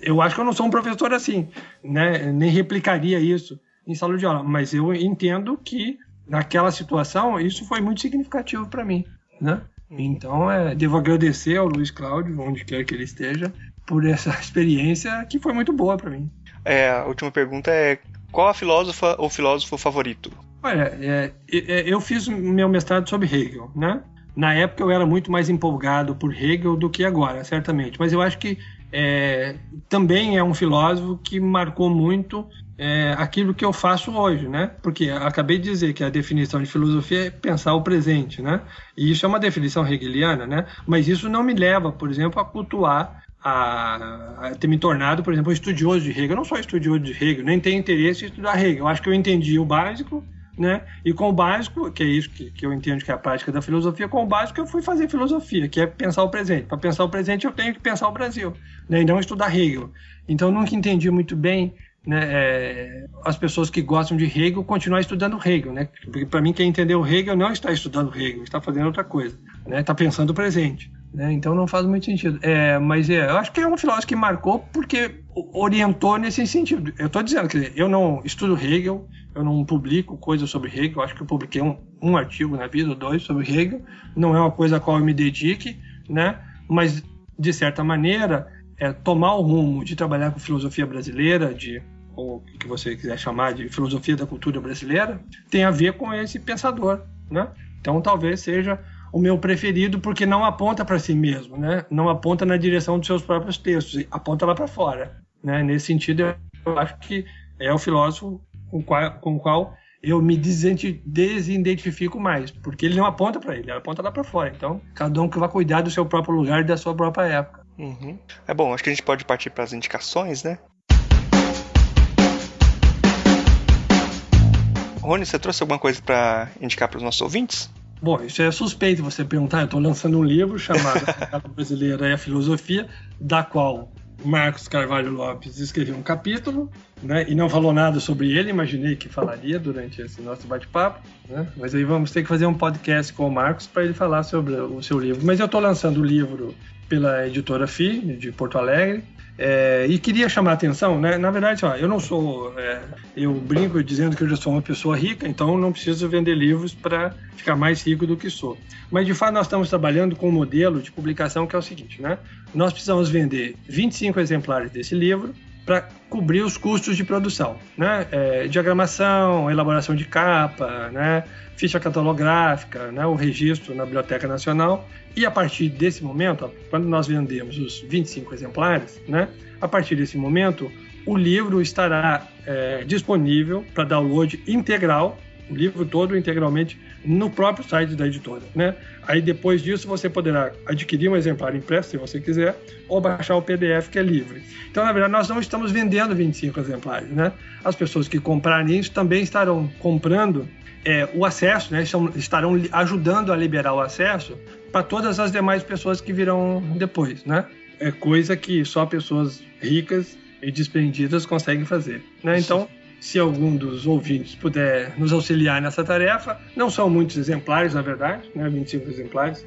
Eu acho que eu não sou um professor assim, né? Nem replicaria isso em sala de aula, mas eu entendo que naquela situação isso foi muito significativo para mim, né? Então devo agradecer ao Luiz Cláudio, onde quer que ele esteja, por essa experiência que foi muito boa para mim. A última pergunta é: qual a filósofa ou filósofo favorito? Olha, eu fiz meu mestrado sobre Hegel, né? Na época eu era muito mais empolgado por Hegel do que agora, certamente. Mas eu acho que também é um filósofo que marcou muito aquilo que eu faço hoje, né? Porque acabei de dizer que a definição de filosofia é pensar o presente, né? E isso é uma definição hegeliana, né? Mas isso não me leva, por exemplo, a cultuar, a ter me tornado, por exemplo, um estudioso de Hegel. Eu não sou estudioso de Hegel, nem tenho interesse em estudar Hegel. Eu acho que eu entendi o básico, né? E com o básico, que é isso que eu entendo que é a prática da filosofia, com o básico eu fui fazer filosofia, que é pensar o presente. Para pensar o presente eu tenho que pensar o Brasil, né? E não estudar Hegel. Então eu nunca entendi muito bem, né, as pessoas que gostam de Hegel continuar estudando Hegel, né? Porque para mim quem entendeu Hegel não está estudando Hegel, está fazendo outra coisa, né? Está pensando o presente, né? Então não faz muito sentido. Mas eu acho que é um filósofo que marcou porque orientou nesse sentido. Eu estou dizendo, quer dizer, eu não estudo Hegel, eu não publico coisas sobre Hegel, acho que eu publiquei um artigo na vida, ou 2, sobre Hegel, não é uma coisa a qual eu me dedique, né? Mas, de certa maneira, tomar o rumo de trabalhar com filosofia brasileira, ou o que você quiser chamar de filosofia da cultura brasileira, tem a ver com esse pensador, né? Então talvez seja o meu preferido, porque não aponta para si mesmo, né? Não aponta na direção dos seus próprios textos, aponta lá para fora, né? Nesse sentido, eu acho que é o filósofo com o qual eu me desidentifico mais, porque ele não aponta para ele aponta lá para fora. Então, cada um que vai cuidar do seu próprio lugar e da sua própria época. Uhum. Bom, acho que a gente pode partir para as indicações, né? Rony, você trouxe alguma coisa para indicar para os nossos ouvintes? Bom, isso é suspeito você perguntar. Eu estou lançando um livro chamado A Brasileira e a Filosofia, da qual Marcos Carvalho Lopes escreveu um capítulo, né, e não falou nada sobre ele. Imaginei que falaria durante esse nosso bate-papo, né, mas aí vamos ter que fazer um podcast com o Marcos para ele falar sobre o seu livro. Mas eu estou lançando o livro pela editora FI, de Porto Alegre, e queria chamar a atenção, né? Na verdade, eu não sou... eu brinco dizendo que eu já sou uma pessoa rica, então não preciso vender livros para ficar mais rico do que sou. Mas, de fato, nós estamos trabalhando com um modelo de publicação que é o seguinte, né? Nós precisamos vender 25 exemplares desse livro para cobrir os custos de produção, né? Diagramação, elaboração de capa, né? Ficha catalográfica, né? O registro na Biblioteca Nacional. E a partir desse momento, quando nós vendemos os 25 exemplares, né? A partir desse momento, o livro estará disponível para download integral, o livro todo integralmente, no próprio site da editora, né? Aí depois disso você poderá adquirir um exemplar impresso, se você quiser, ou baixar o PDF, que é livre. Então, na verdade, nós não estamos vendendo 25 exemplares, né? As pessoas que comprarem isso também estarão comprando o acesso, né? Estarão ajudando a liberar o acesso para todas as demais pessoas que virão depois, né? É coisa que só pessoas ricas e desprendidas conseguem fazer, né? Então, se algum dos ouvintes puder nos auxiliar nessa tarefa, não são muitos exemplares, na verdade, né? 25 exemplares,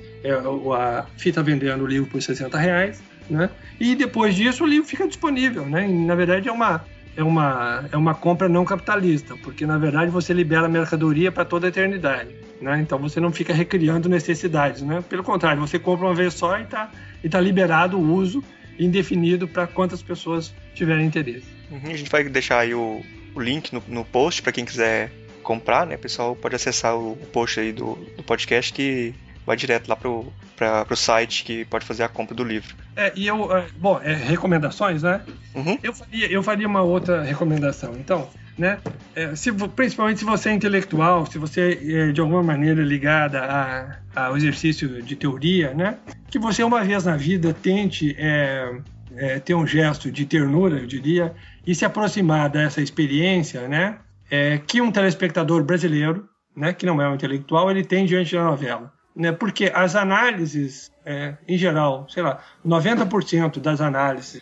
a FI está vendendo o livro por R$60, né? E depois disso o livro fica disponível, né? E, na verdade, é uma compra não capitalista, porque, na verdade, você libera a mercadoria para toda a eternidade, né? Então você não fica recriando necessidades, né? Pelo contrário, você compra uma vez só e tá liberado o uso indefinido para quantas pessoas tiverem interesse. A gente vai deixar aí o link no post para quem quiser comprar, né? O pessoal pode acessar o post aí do podcast que vai direto lá pro site que pode fazer a compra do livro. Recomendações, né? Uhum. Eu faria uma outra recomendação, então, né? Principalmente se você é intelectual, se você é de alguma maneira ligada ao exercício de teoria, né? Que você uma vez na vida tente ter um gesto de ternura, eu diria, e se aproximar dessa experiência, né? que um telespectador brasileiro, né, que não é um intelectual, ele tem diante da novela. Né? Porque as análises, em geral, 90% das análises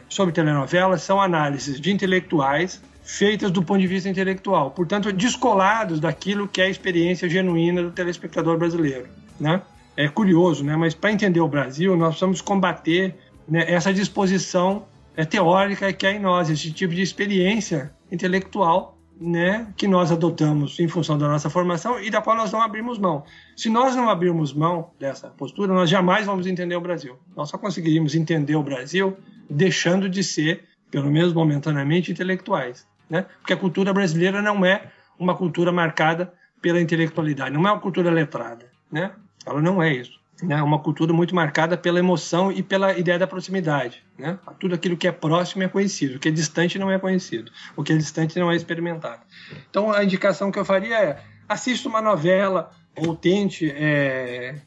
sobre telenovelas são análises de intelectuais feitas do ponto de vista intelectual, portanto, descolados daquilo que é a experiência genuína do telespectador brasileiro. Né? É curioso, né? Mas para entender o Brasil, nós precisamos combater, né, essa disposição teórica que há em nós, esse tipo de experiência intelectual, né, que nós adotamos em função da nossa formação e da qual nós não abrimos mão. Se nós não abrirmos mão dessa postura, nós jamais vamos entender o Brasil. Nós só conseguiríamos entender o Brasil deixando de ser, pelo menos momentaneamente, intelectuais. Né? Porque a cultura brasileira não é uma cultura marcada pela intelectualidade, não é uma cultura letrada. Né? Ela não é isso. É uma cultura muito marcada pela emoção e pela ideia da proximidade. Né? Tudo aquilo que é próximo é conhecido, o que é distante não é conhecido, o que é distante não é experimentado. Então a indicação que eu faria é: assista uma novela ou tente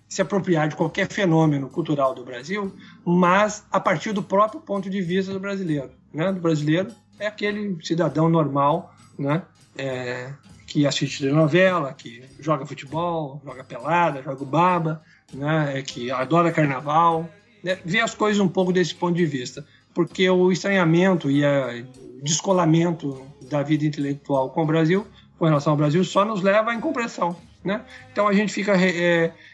se apropriar de qualquer fenômeno cultural do Brasil, mas a partir do próprio ponto de vista do brasileiro. Né? Do brasileiro é aquele cidadão normal, né? Que assiste telenovela, que joga futebol, joga pelada, joga baba, né, que adora carnaval, né, vê as coisas um pouco desse ponto de vista, porque o estranhamento e o descolamento da vida intelectual com o Brasil, com relação ao Brasil, só nos leva à incompreensão. Né? Então a gente fica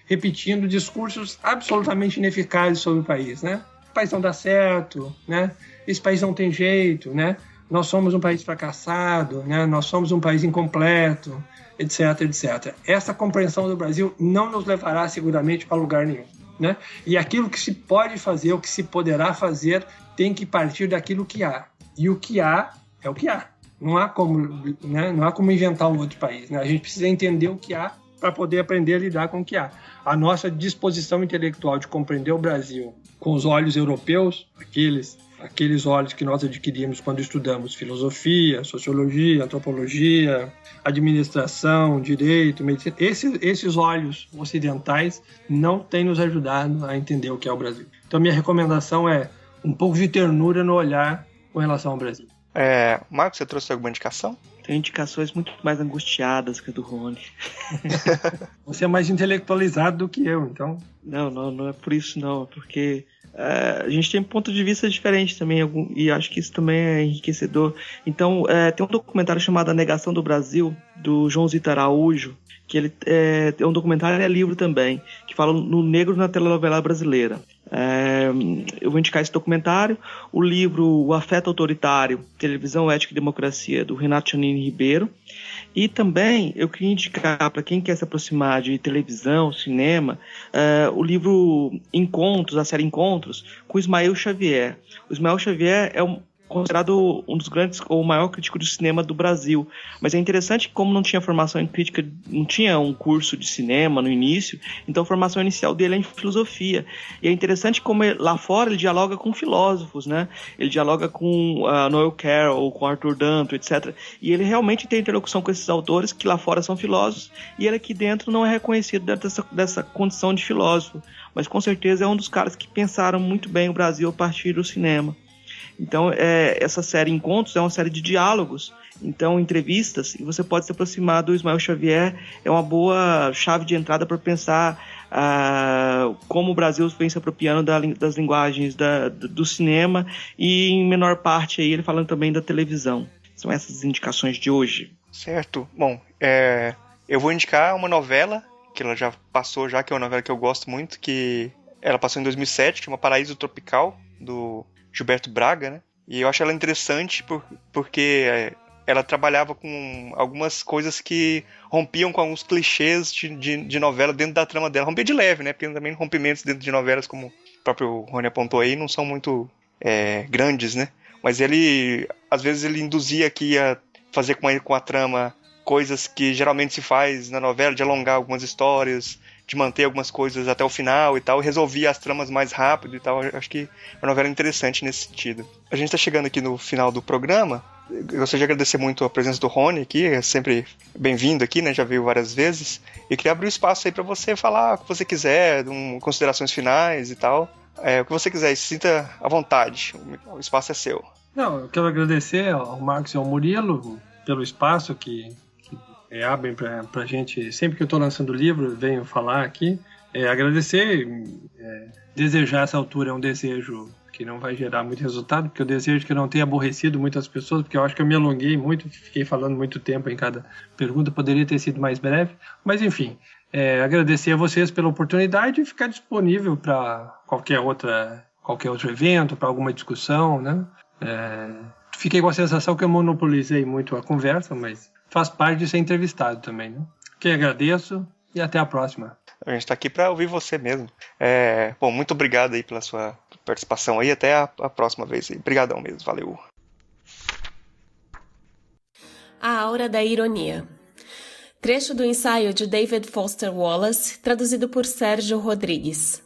repetindo discursos absolutamente ineficazes sobre o país. Né? O país não dá certo, né? Esse país não tem jeito, né? Nós somos um país fracassado, né? Nós somos um país incompleto, etc, etc. Essa compreensão do Brasil não nos levará seguramente para lugar nenhum. Né? E aquilo que se pode fazer, o que se poderá fazer, tem que partir daquilo que há. E o que há é o que há. Não há como, né? Não há como inventar um outro país. Né? A gente precisa entender o que há para poder aprender a lidar com o que há. A nossa disposição intelectual de compreender o Brasil com os olhos europeus, aqueles olhos que nós adquirimos quando estudamos filosofia, sociologia, antropologia, administração, direito, medicina, esses olhos ocidentais não têm nos ajudado a entender o que é o Brasil. Então, minha recomendação é um pouco de ternura no olhar com relação ao Brasil. Marcos, você trouxe alguma indicação? Tem indicações muito mais angustiadas que a do Rony. Você é mais intelectualizado do que eu, então. Não é por isso não, é porque a gente tem ponto de vista diferente também, e acho que isso também é enriquecedor. Então, tem um documentário chamado A Negação do Brasil, do João Zito Araújo, que ele é um documentário e é livro também, que fala no negro na telenovela brasileira. Eu vou indicar esse documentário, o livro O Afeto Autoritário, Televisão, Ética e Democracia, do Renato Chanini Ribeiro, e também eu queria indicar para quem quer se aproximar de televisão, cinema, o livro Encontros, a série Encontros, com Ismael Xavier. O Ismael Xavier é considerado um dos grandes, ou o maior crítico de cinema do Brasil. Mas é interessante que, como não tinha formação em crítica, não tinha um curso de cinema no início, então a formação inicial dele é em filosofia. E é interessante como lá fora ele dialoga com filósofos, né? Ele dialoga com Noel Carroll, com Arthur Danto, etc. E ele realmente tem interlocução com esses autores que lá fora são filósofos, e ele aqui dentro não é reconhecido dessa condição de filósofo. Mas com certeza é um dos caras que pensaram muito bem o Brasil a partir do cinema. Então, essa série Encontros é uma série de diálogos, então entrevistas, e você pode se aproximar do Ismael Xavier, é uma boa chave de entrada para pensar como o Brasil vem se apropriando das linguagens do cinema, e em menor parte aí, ele falando também da televisão. São essas indicações de hoje. Certo. Bom, eu vou indicar uma novela, que ela já passou, que é uma novela que eu gosto muito, que ela passou em 2007, chama Paraíso Tropical, do Gilberto Braga, né? E eu acho ela interessante porque ela trabalhava com algumas coisas que rompiam com alguns clichês de novela dentro da trama dela. Rompia de leve, né? Porque também rompimentos dentro de novelas, como o próprio Rony apontou aí, não são muito grandes, né? Mas às vezes ele induzia que ia fazer com a trama coisas que geralmente se faz na novela, de alongar algumas histórias, de manter algumas coisas até o final e tal, e resolvia as tramas mais rápido e tal. Eu acho que é uma novela interessante nesse sentido. A gente está chegando aqui no final do programa. Eu gostaria de agradecer muito a presença do Rony aqui, é sempre bem-vindo aqui, né? Já veio várias vezes. E queria abrir o espaço aí para você falar o que você quiser, considerações finais e tal. O que você quiser, se sinta à vontade, o espaço é seu. Não, eu quero agradecer ao Marcos e ao Murilo. pelo espaço que abrem para a gente. Sempre que eu estou lançando o livro, venho falar aqui. Agradecer, desejar essa altura é um desejo que não vai gerar muito resultado, porque eu desejo que eu não tenha aborrecido muitas pessoas, porque eu acho que eu me alonguei muito, fiquei falando muito tempo em cada pergunta, poderia ter sido mais breve, mas enfim, agradecer a vocês pela oportunidade e ficar disponível para qualquer outro evento, para alguma discussão, né? Fiquei com a sensação que eu monopolizei muito a conversa, mas faz parte de ser entrevistado também, né? Que agradeço e até a próxima. A gente está aqui para ouvir você mesmo. Bom, muito obrigado aí pela sua participação aí. Até a próxima vez. Obrigadão mesmo. Valeu. A Aura da Ironia. Trecho do ensaio de David Foster Wallace, traduzido por Sérgio Rodrigues.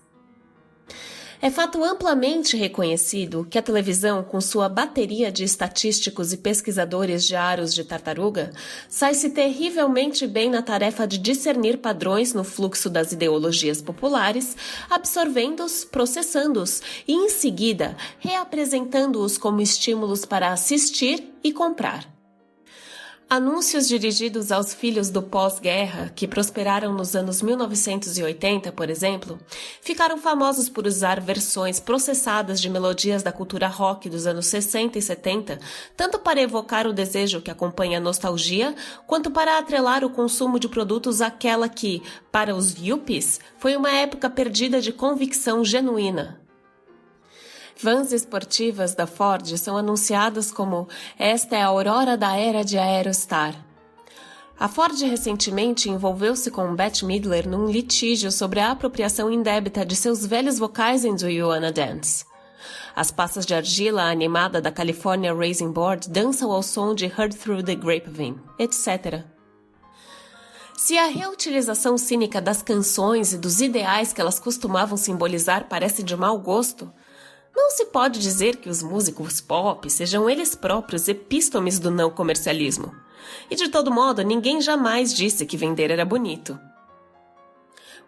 É fato amplamente reconhecido que a televisão, com sua bateria de estatísticos e pesquisadores de aros de tartaruga, sai-se terrivelmente bem na tarefa de discernir padrões no fluxo das ideologias populares, absorvendo-os, processando-os e, em seguida, reapresentando-os como estímulos para assistir e comprar. Anúncios dirigidos aos filhos do pós-guerra, que prosperaram nos anos 1980, por exemplo, ficaram famosos por usar versões processadas de melodias da cultura rock dos anos 60 e 70, tanto para evocar o desejo que acompanha a nostalgia, quanto para atrelar o consumo de produtos àquela que, para os yuppies, foi uma época perdida de convicção genuína. Vans esportivas da Ford são anunciadas como "Esta é a aurora da era de Aerostar". A Ford recentemente envolveu-se com Bette Midler num litígio sobre a apropriação indébita de seus velhos vocais em Do You Wanna Dance. As passas de argila animada da California Raisin Board dançam ao som de Heard Through the Grapevine, etc. Se a reutilização cínica das canções e dos ideais que elas costumavam simbolizar parece de mau gosto, não se pode dizer que os músicos pop sejam eles próprios epístomes do não comercialismo. E de todo modo, ninguém jamais disse que vender era bonito.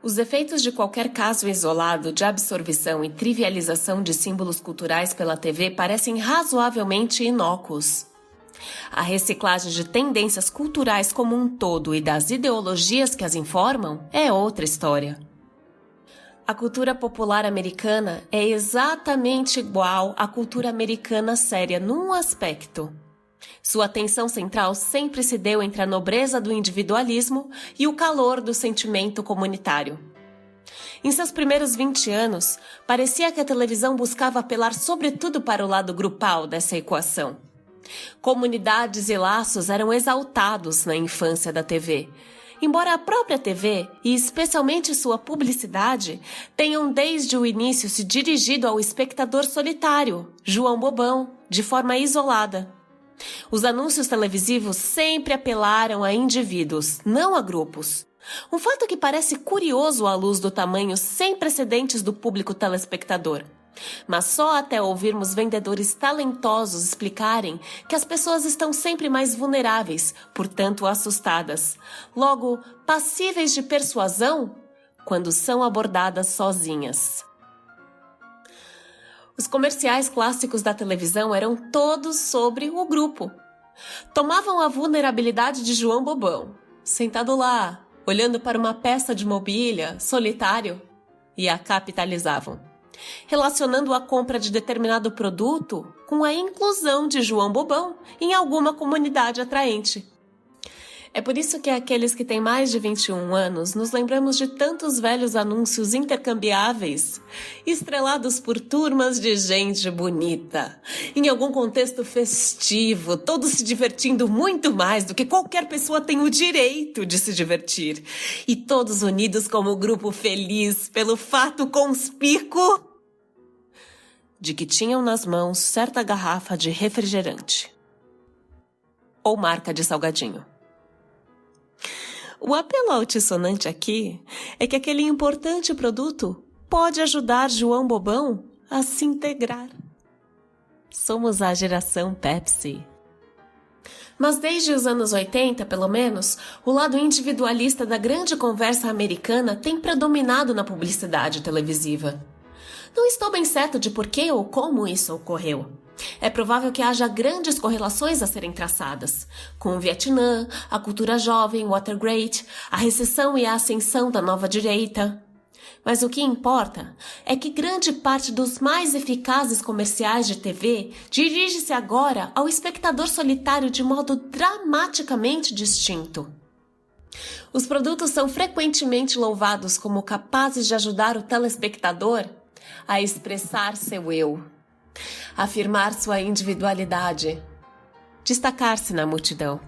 Os efeitos de qualquer caso isolado de absorção e trivialização de símbolos culturais pela TV parecem razoavelmente inócuos. A reciclagem de tendências culturais como um todo e das ideologias que as informam é outra história. A cultura popular americana é exatamente igual à cultura americana séria num aspecto. Sua atenção central sempre se deu entre a nobreza do individualismo e o calor do sentimento comunitário. Em seus primeiros 20 anos, parecia que a televisão buscava apelar sobretudo para o lado grupal dessa equação. Comunidades e laços eram exaltados na infância da TV, embora a própria TV, e especialmente sua publicidade, tenham desde o início se dirigido ao espectador solitário, João Bobão, de forma isolada. Os anúncios televisivos sempre apelaram a indivíduos, não a grupos. Um fato que parece curioso à luz do tamanho sem precedentes do público telespectador. Mas só até ouvirmos vendedores talentosos explicarem que as pessoas estão sempre mais vulneráveis, portanto assustadas, logo passíveis de persuasão, quando são abordadas sozinhas. Os comerciais clássicos da televisão eram todos sobre o grupo. Tomavam a vulnerabilidade de João Bobão, sentado lá, olhando para uma peça de mobília, solitário, e a capitalizavam, relacionando a compra de determinado produto com a inclusão de João Bobão em alguma comunidade atraente. É por isso que aqueles que têm mais de 21 anos nos lembramos de tantos velhos anúncios intercambiáveis, estrelados por turmas de gente bonita, em algum contexto festivo, todos se divertindo muito mais do que qualquer pessoa tem o direito de se divertir, e todos unidos como grupo feliz pelo fato conspícuo de que tinham nas mãos certa garrafa de refrigerante ou marca de salgadinho. O apelo altissonante aqui é que aquele importante produto pode ajudar João Bobão a se integrar. Somos a geração Pepsi. Mas desde os anos 80, pelo menos, o lado individualista da grande conversa americana tem predominado na publicidade televisiva. Não estou bem certo de por que ou como isso ocorreu. É provável que haja grandes correlações a serem traçadas, com o Vietnã, a cultura jovem, Watergate, a recessão e a ascensão da nova direita. Mas o que importa é que grande parte dos mais eficazes comerciais de TV dirige-se agora ao espectador solitário de modo dramaticamente distinto. Os produtos são frequentemente louvados como capazes de ajudar o telespectador a expressar seu eu, afirmar sua individualidade, destacar-se na multidão.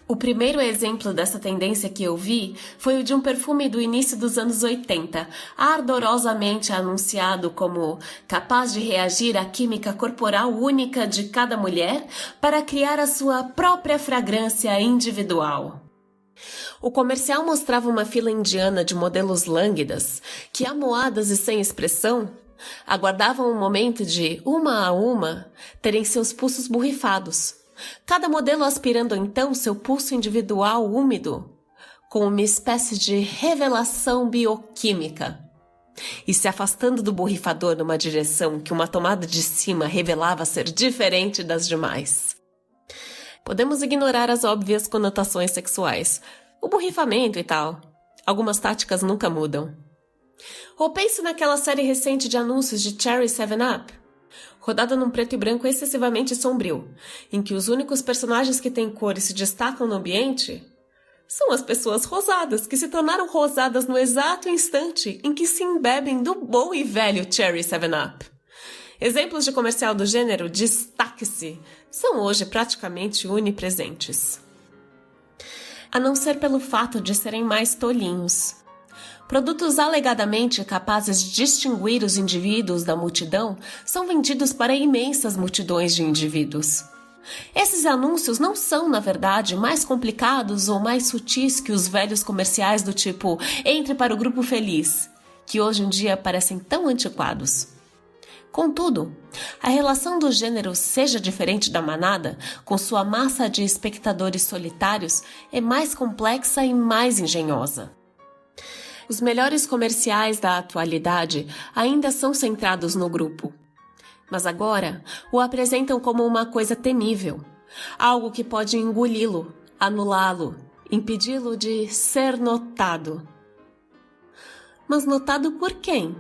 O primeiro exemplo dessa tendência que eu vi foi o de um perfume do início dos anos 80, ardorosamente anunciado como capaz de reagir à química corporal única de cada mulher para criar a sua própria fragrância individual. O comercial mostrava uma fila indiana de modelos lânguidas que, amuadas e sem expressão, aguardavam o momento de, uma a uma, terem seus pulsos borrifados, cada modelo aspirando então seu pulso individual úmido, com uma espécie de revelação bioquímica, e se afastando do borrifador numa direção que uma tomada de cima revelava ser diferente das demais. Podemos ignorar as óbvias conotações sexuais, o borrifamento e tal. Algumas táticas nunca mudam. Ou pense naquela série recente de anúncios de Cherry 7-Up, rodada num preto e branco excessivamente sombrio, em que os únicos personagens que têm cor e se destacam no ambiente são as pessoas rosadas, que se tornaram rosadas no exato instante em que se embebem do bom e velho Cherry 7-Up. Exemplos de comercial do gênero destaque-se são hoje praticamente onipresentes. A não ser pelo fato de serem mais tolinhos. Produtos alegadamente capazes de distinguir os indivíduos da multidão são vendidos para imensas multidões de indivíduos. Esses anúncios não são, na verdade, mais complicados ou mais sutis que os velhos comerciais do tipo "entre para o grupo feliz", que hoje em dia parecem tão antiquados. Contudo, a relação do gênero seja diferente da manada, com sua massa de espectadores solitários, é mais complexa e mais engenhosa. Os melhores comerciais da atualidade ainda são centrados no grupo, mas agora o apresentam como uma coisa temível, algo que pode engoli-lo, anulá-lo, impedi-lo de ser notado. Mas notado por quem?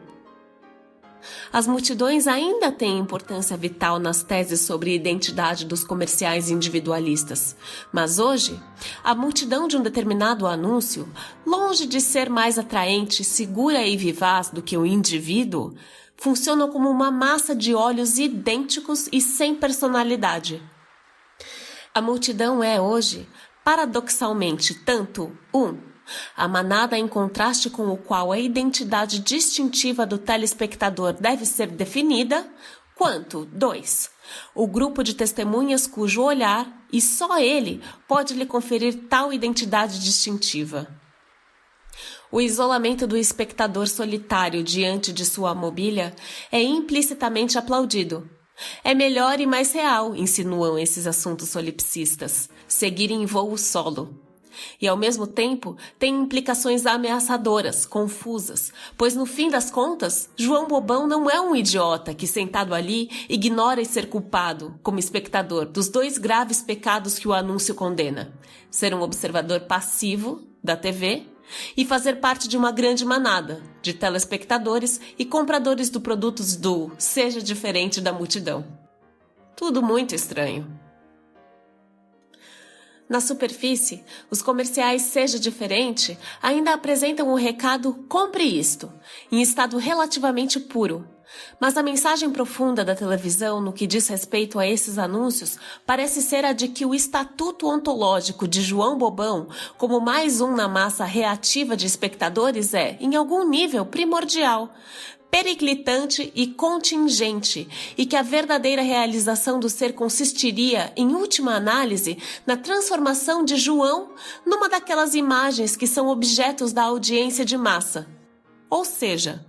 As multidões ainda têm importância vital nas teses sobre identidade dos comerciais individualistas, mas hoje, a multidão de um determinado anúncio, longe de ser mais atraente, segura e vivaz do que o indivíduo, funciona como uma massa de olhos idênticos e sem personalidade. A multidão é hoje, paradoxalmente, tanto a manada em contraste com o qual a identidade distintiva do telespectador deve ser definida, quanto 2. O grupo de testemunhas cujo olhar, e só ele, pode lhe conferir tal identidade distintiva. O isolamento do espectador solitário diante de sua mobília é implicitamente aplaudido. É melhor e mais real, insinuam esses assuntos solipsistas, seguir em voo solo. E, ao mesmo tempo, tem implicações ameaçadoras, confusas, pois, no fim das contas, João Bobão não é um idiota que, sentado ali, ignora ser culpado, como espectador, dos 2 graves pecados que o anúncio condena: ser um observador passivo da TV e fazer parte de uma grande manada de telespectadores e compradores de produtos do seja diferente da multidão. Tudo muito estranho. Na superfície, os comerciais Seja Diferente ainda apresentam o recado "compre isto", em estado relativamente puro. Mas a mensagem profunda da televisão no que diz respeito a esses anúncios parece ser a de que o estatuto ontológico de João Bobão, como mais um na massa reativa de espectadores, é, em algum nível, primordial, periclitante e contingente, e que a verdadeira realização do ser consistiria, em última análise, na transformação de João numa daquelas imagens que são objetos da audiência de massa. Ou seja,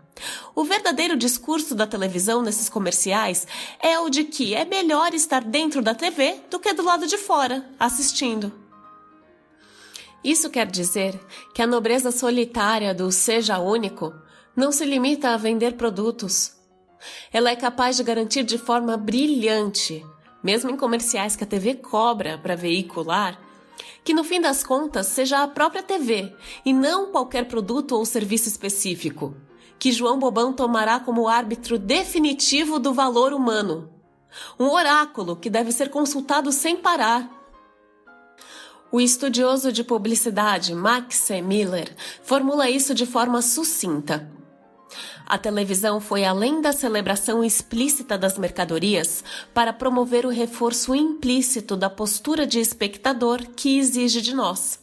o verdadeiro discurso da televisão nesses comerciais é o de que é melhor estar dentro da TV do que do lado de fora, assistindo. Isso quer dizer que a nobreza solitária do Seja Único não se limita a vender produtos. Ela é capaz de garantir de forma brilhante, mesmo em comerciais que a TV cobra para veicular, que no fim das contas seja a própria TV e não qualquer produto ou serviço específico, que João Bobão tomará como árbitro definitivo do valor humano. Um oráculo que deve ser consultado sem parar. O estudioso de publicidade Max C. Miller formula isso de forma sucinta. A televisão foi além da celebração explícita das mercadorias para promover o reforço implícito da postura de espectador que exige de nós.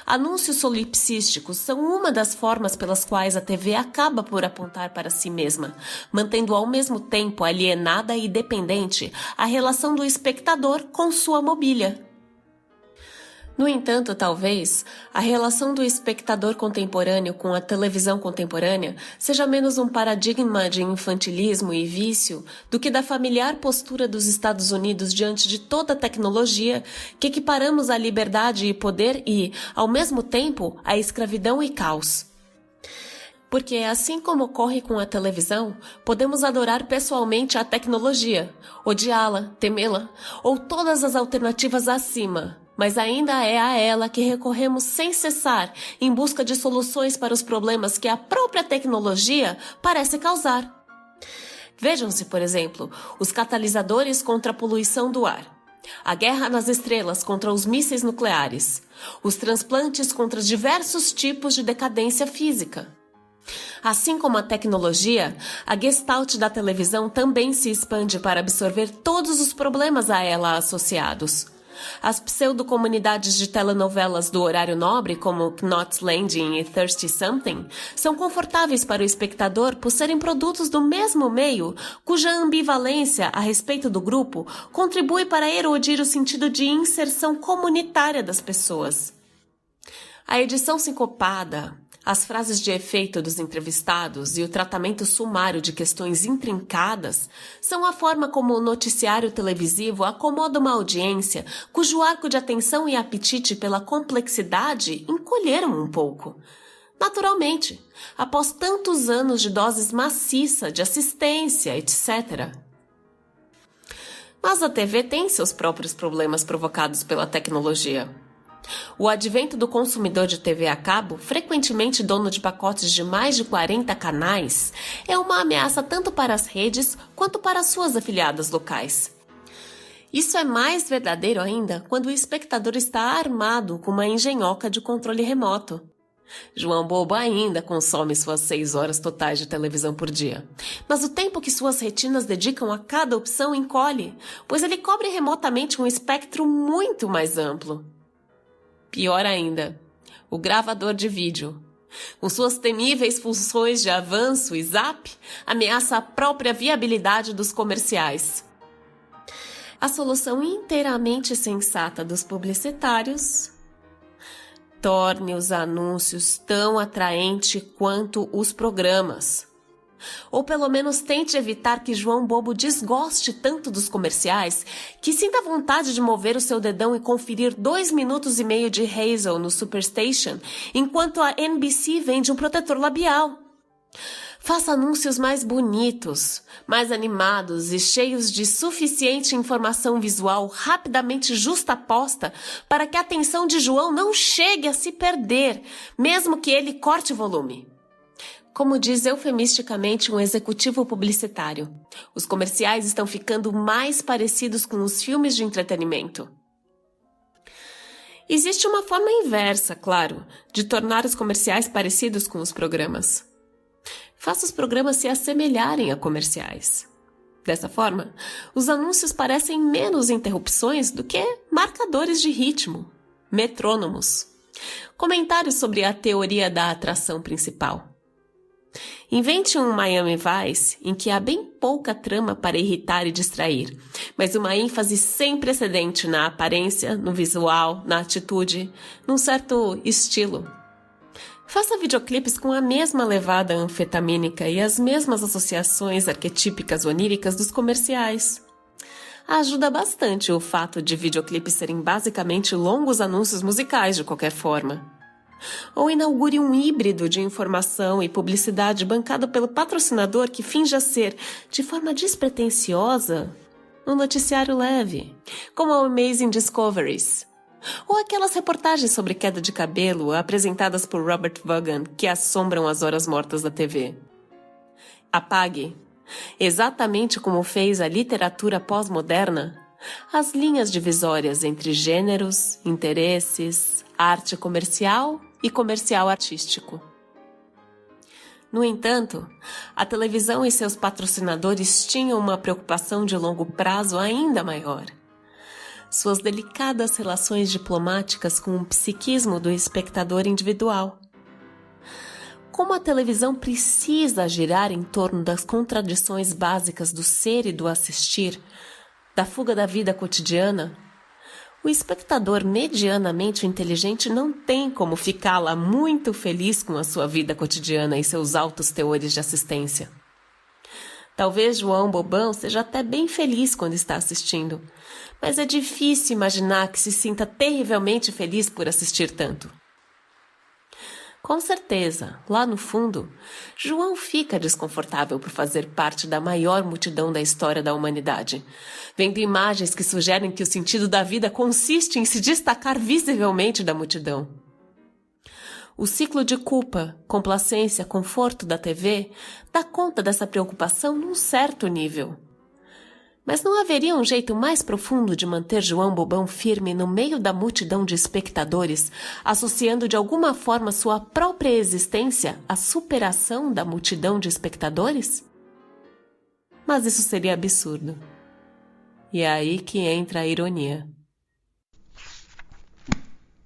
Anúncios solipsísticos são uma das formas pelas quais a TV acaba por apontar para si mesma, mantendo ao mesmo tempo alienada e dependente a relação do espectador com sua mobília. No entanto, talvez, a relação do espectador contemporâneo com a televisão contemporânea seja menos um paradigma de infantilismo e vício do que da familiar postura dos Estados Unidos diante de toda a tecnologia que equiparamos à liberdade e poder e, ao mesmo tempo, à escravidão e caos. Porque, assim como ocorre com a televisão, podemos adorar pessoalmente a tecnologia, odiá-la, temê-la, ou todas as alternativas acima, mas ainda é a ela que recorremos sem cessar em busca de soluções para os problemas que a própria tecnologia parece causar. Vejam-se, por exemplo, os catalisadores contra a poluição do ar, a guerra nas estrelas contra os mísseis nucleares, os transplantes contra diversos tipos de decadência física. Assim como a tecnologia, a gestalt da televisão também se expande para absorver todos os problemas a ela associados. As pseudo-comunidades de telenovelas do horário nobre, como Knots Landing e Thirsty Something, são confortáveis para o espectador por serem produtos do mesmo meio, cuja ambivalência a respeito do grupo contribui para erodir o sentido de inserção comunitária das pessoas. A edição sincopada, as frases de efeito dos entrevistados e o tratamento sumário de questões intrincadas são a forma como o noticiário televisivo acomoda uma audiência cujo arco de atenção e apetite pela complexidade encolheram um pouco. Naturalmente, após tantos anos de doses maciça de assistência, etc. Mas a TV tem seus próprios problemas provocados pela tecnologia. O advento do consumidor de TV a cabo, frequentemente dono de pacotes de mais de 40 canais, é uma ameaça tanto para as redes quanto para suas afiliadas locais. Isso é mais verdadeiro ainda quando o espectador está armado com uma engenhoca de controle remoto. João Bobo ainda consome suas 6 horas totais de televisão por dia, mas o tempo que suas retinas dedicam a cada opção encolhe, pois ele cobre remotamente um espectro muito mais amplo. Pior ainda, o gravador de vídeo, com suas temíveis funções de avanço e zap, ameaça a própria viabilidade dos comerciais. A solução inteiramente sensata dos publicitários: torne os anúncios tão atraentes quanto os programas. Ou pelo menos tente evitar que João Bobo desgoste tanto dos comerciais que sinta vontade de mover o seu dedão e conferir 2 minutos e meio de Hazel no Superstation enquanto a NBC vende um protetor labial. Faça anúncios mais bonitos, mais animados e cheios de suficiente informação visual rapidamente justaposta para que a atenção de João não chegue a se perder, mesmo que ele corte volume. Como diz eufemisticamente um executivo publicitário, os comerciais estão ficando mais parecidos com os filmes de entretenimento. Existe uma forma inversa, claro, de tornar os comerciais parecidos com os programas. Faça os programas se assemelharem a comerciais. Dessa forma, os anúncios parecem menos interrupções do que marcadores de ritmo, metrônomos. Comentários sobre a teoria da atração principal. Invente um Miami Vice em que há bem pouca trama para irritar e distrair, mas uma ênfase sem precedente na aparência, no visual, na atitude, num certo estilo. Faça videoclipes com a mesma levada anfetamínica e as mesmas associações arquetípicas oníricas dos comerciais. Ajuda bastante o fato de videoclipes serem basicamente longos anúncios musicais de qualquer forma. Ou inaugure um híbrido de informação e publicidade bancado pelo patrocinador que finja ser, de forma despretensiosa, um noticiário leve, como o Amazing Discoveries. Ou aquelas reportagens sobre queda de cabelo apresentadas por Robert Vaughan que assombram as horas mortas da TV. Apague, exatamente como fez a literatura pós-moderna, as linhas divisórias entre gêneros, interesses, arte comercial e comercial artístico. No entanto, a televisão e seus patrocinadores tinham uma preocupação de longo prazo ainda maior. Suas delicadas relações diplomáticas com o psiquismo do espectador individual. Como a televisão precisa girar em torno das contradições básicas do ser e do assistir, da fuga da vida cotidiana, o espectador medianamente inteligente não tem como ficar lá muito feliz com a sua vida cotidiana e seus altos teores de assistência. Talvez João Bobão seja até bem feliz quando está assistindo, mas é difícil imaginar que se sinta terrivelmente feliz por assistir tanto. Com certeza, lá no fundo, João fica desconfortável por fazer parte da maior multidão da história da humanidade, vendo imagens que sugerem que o sentido da vida consiste em se destacar visivelmente da multidão. O ciclo de culpa, complacência, conforto da TV dá conta dessa preocupação num certo nível. Mas não haveria um jeito mais profundo de manter João Bobão firme no meio da multidão de espectadores, associando de alguma forma sua própria existência à superação da multidão de espectadores? Mas isso seria absurdo. E é aí que entra a ironia.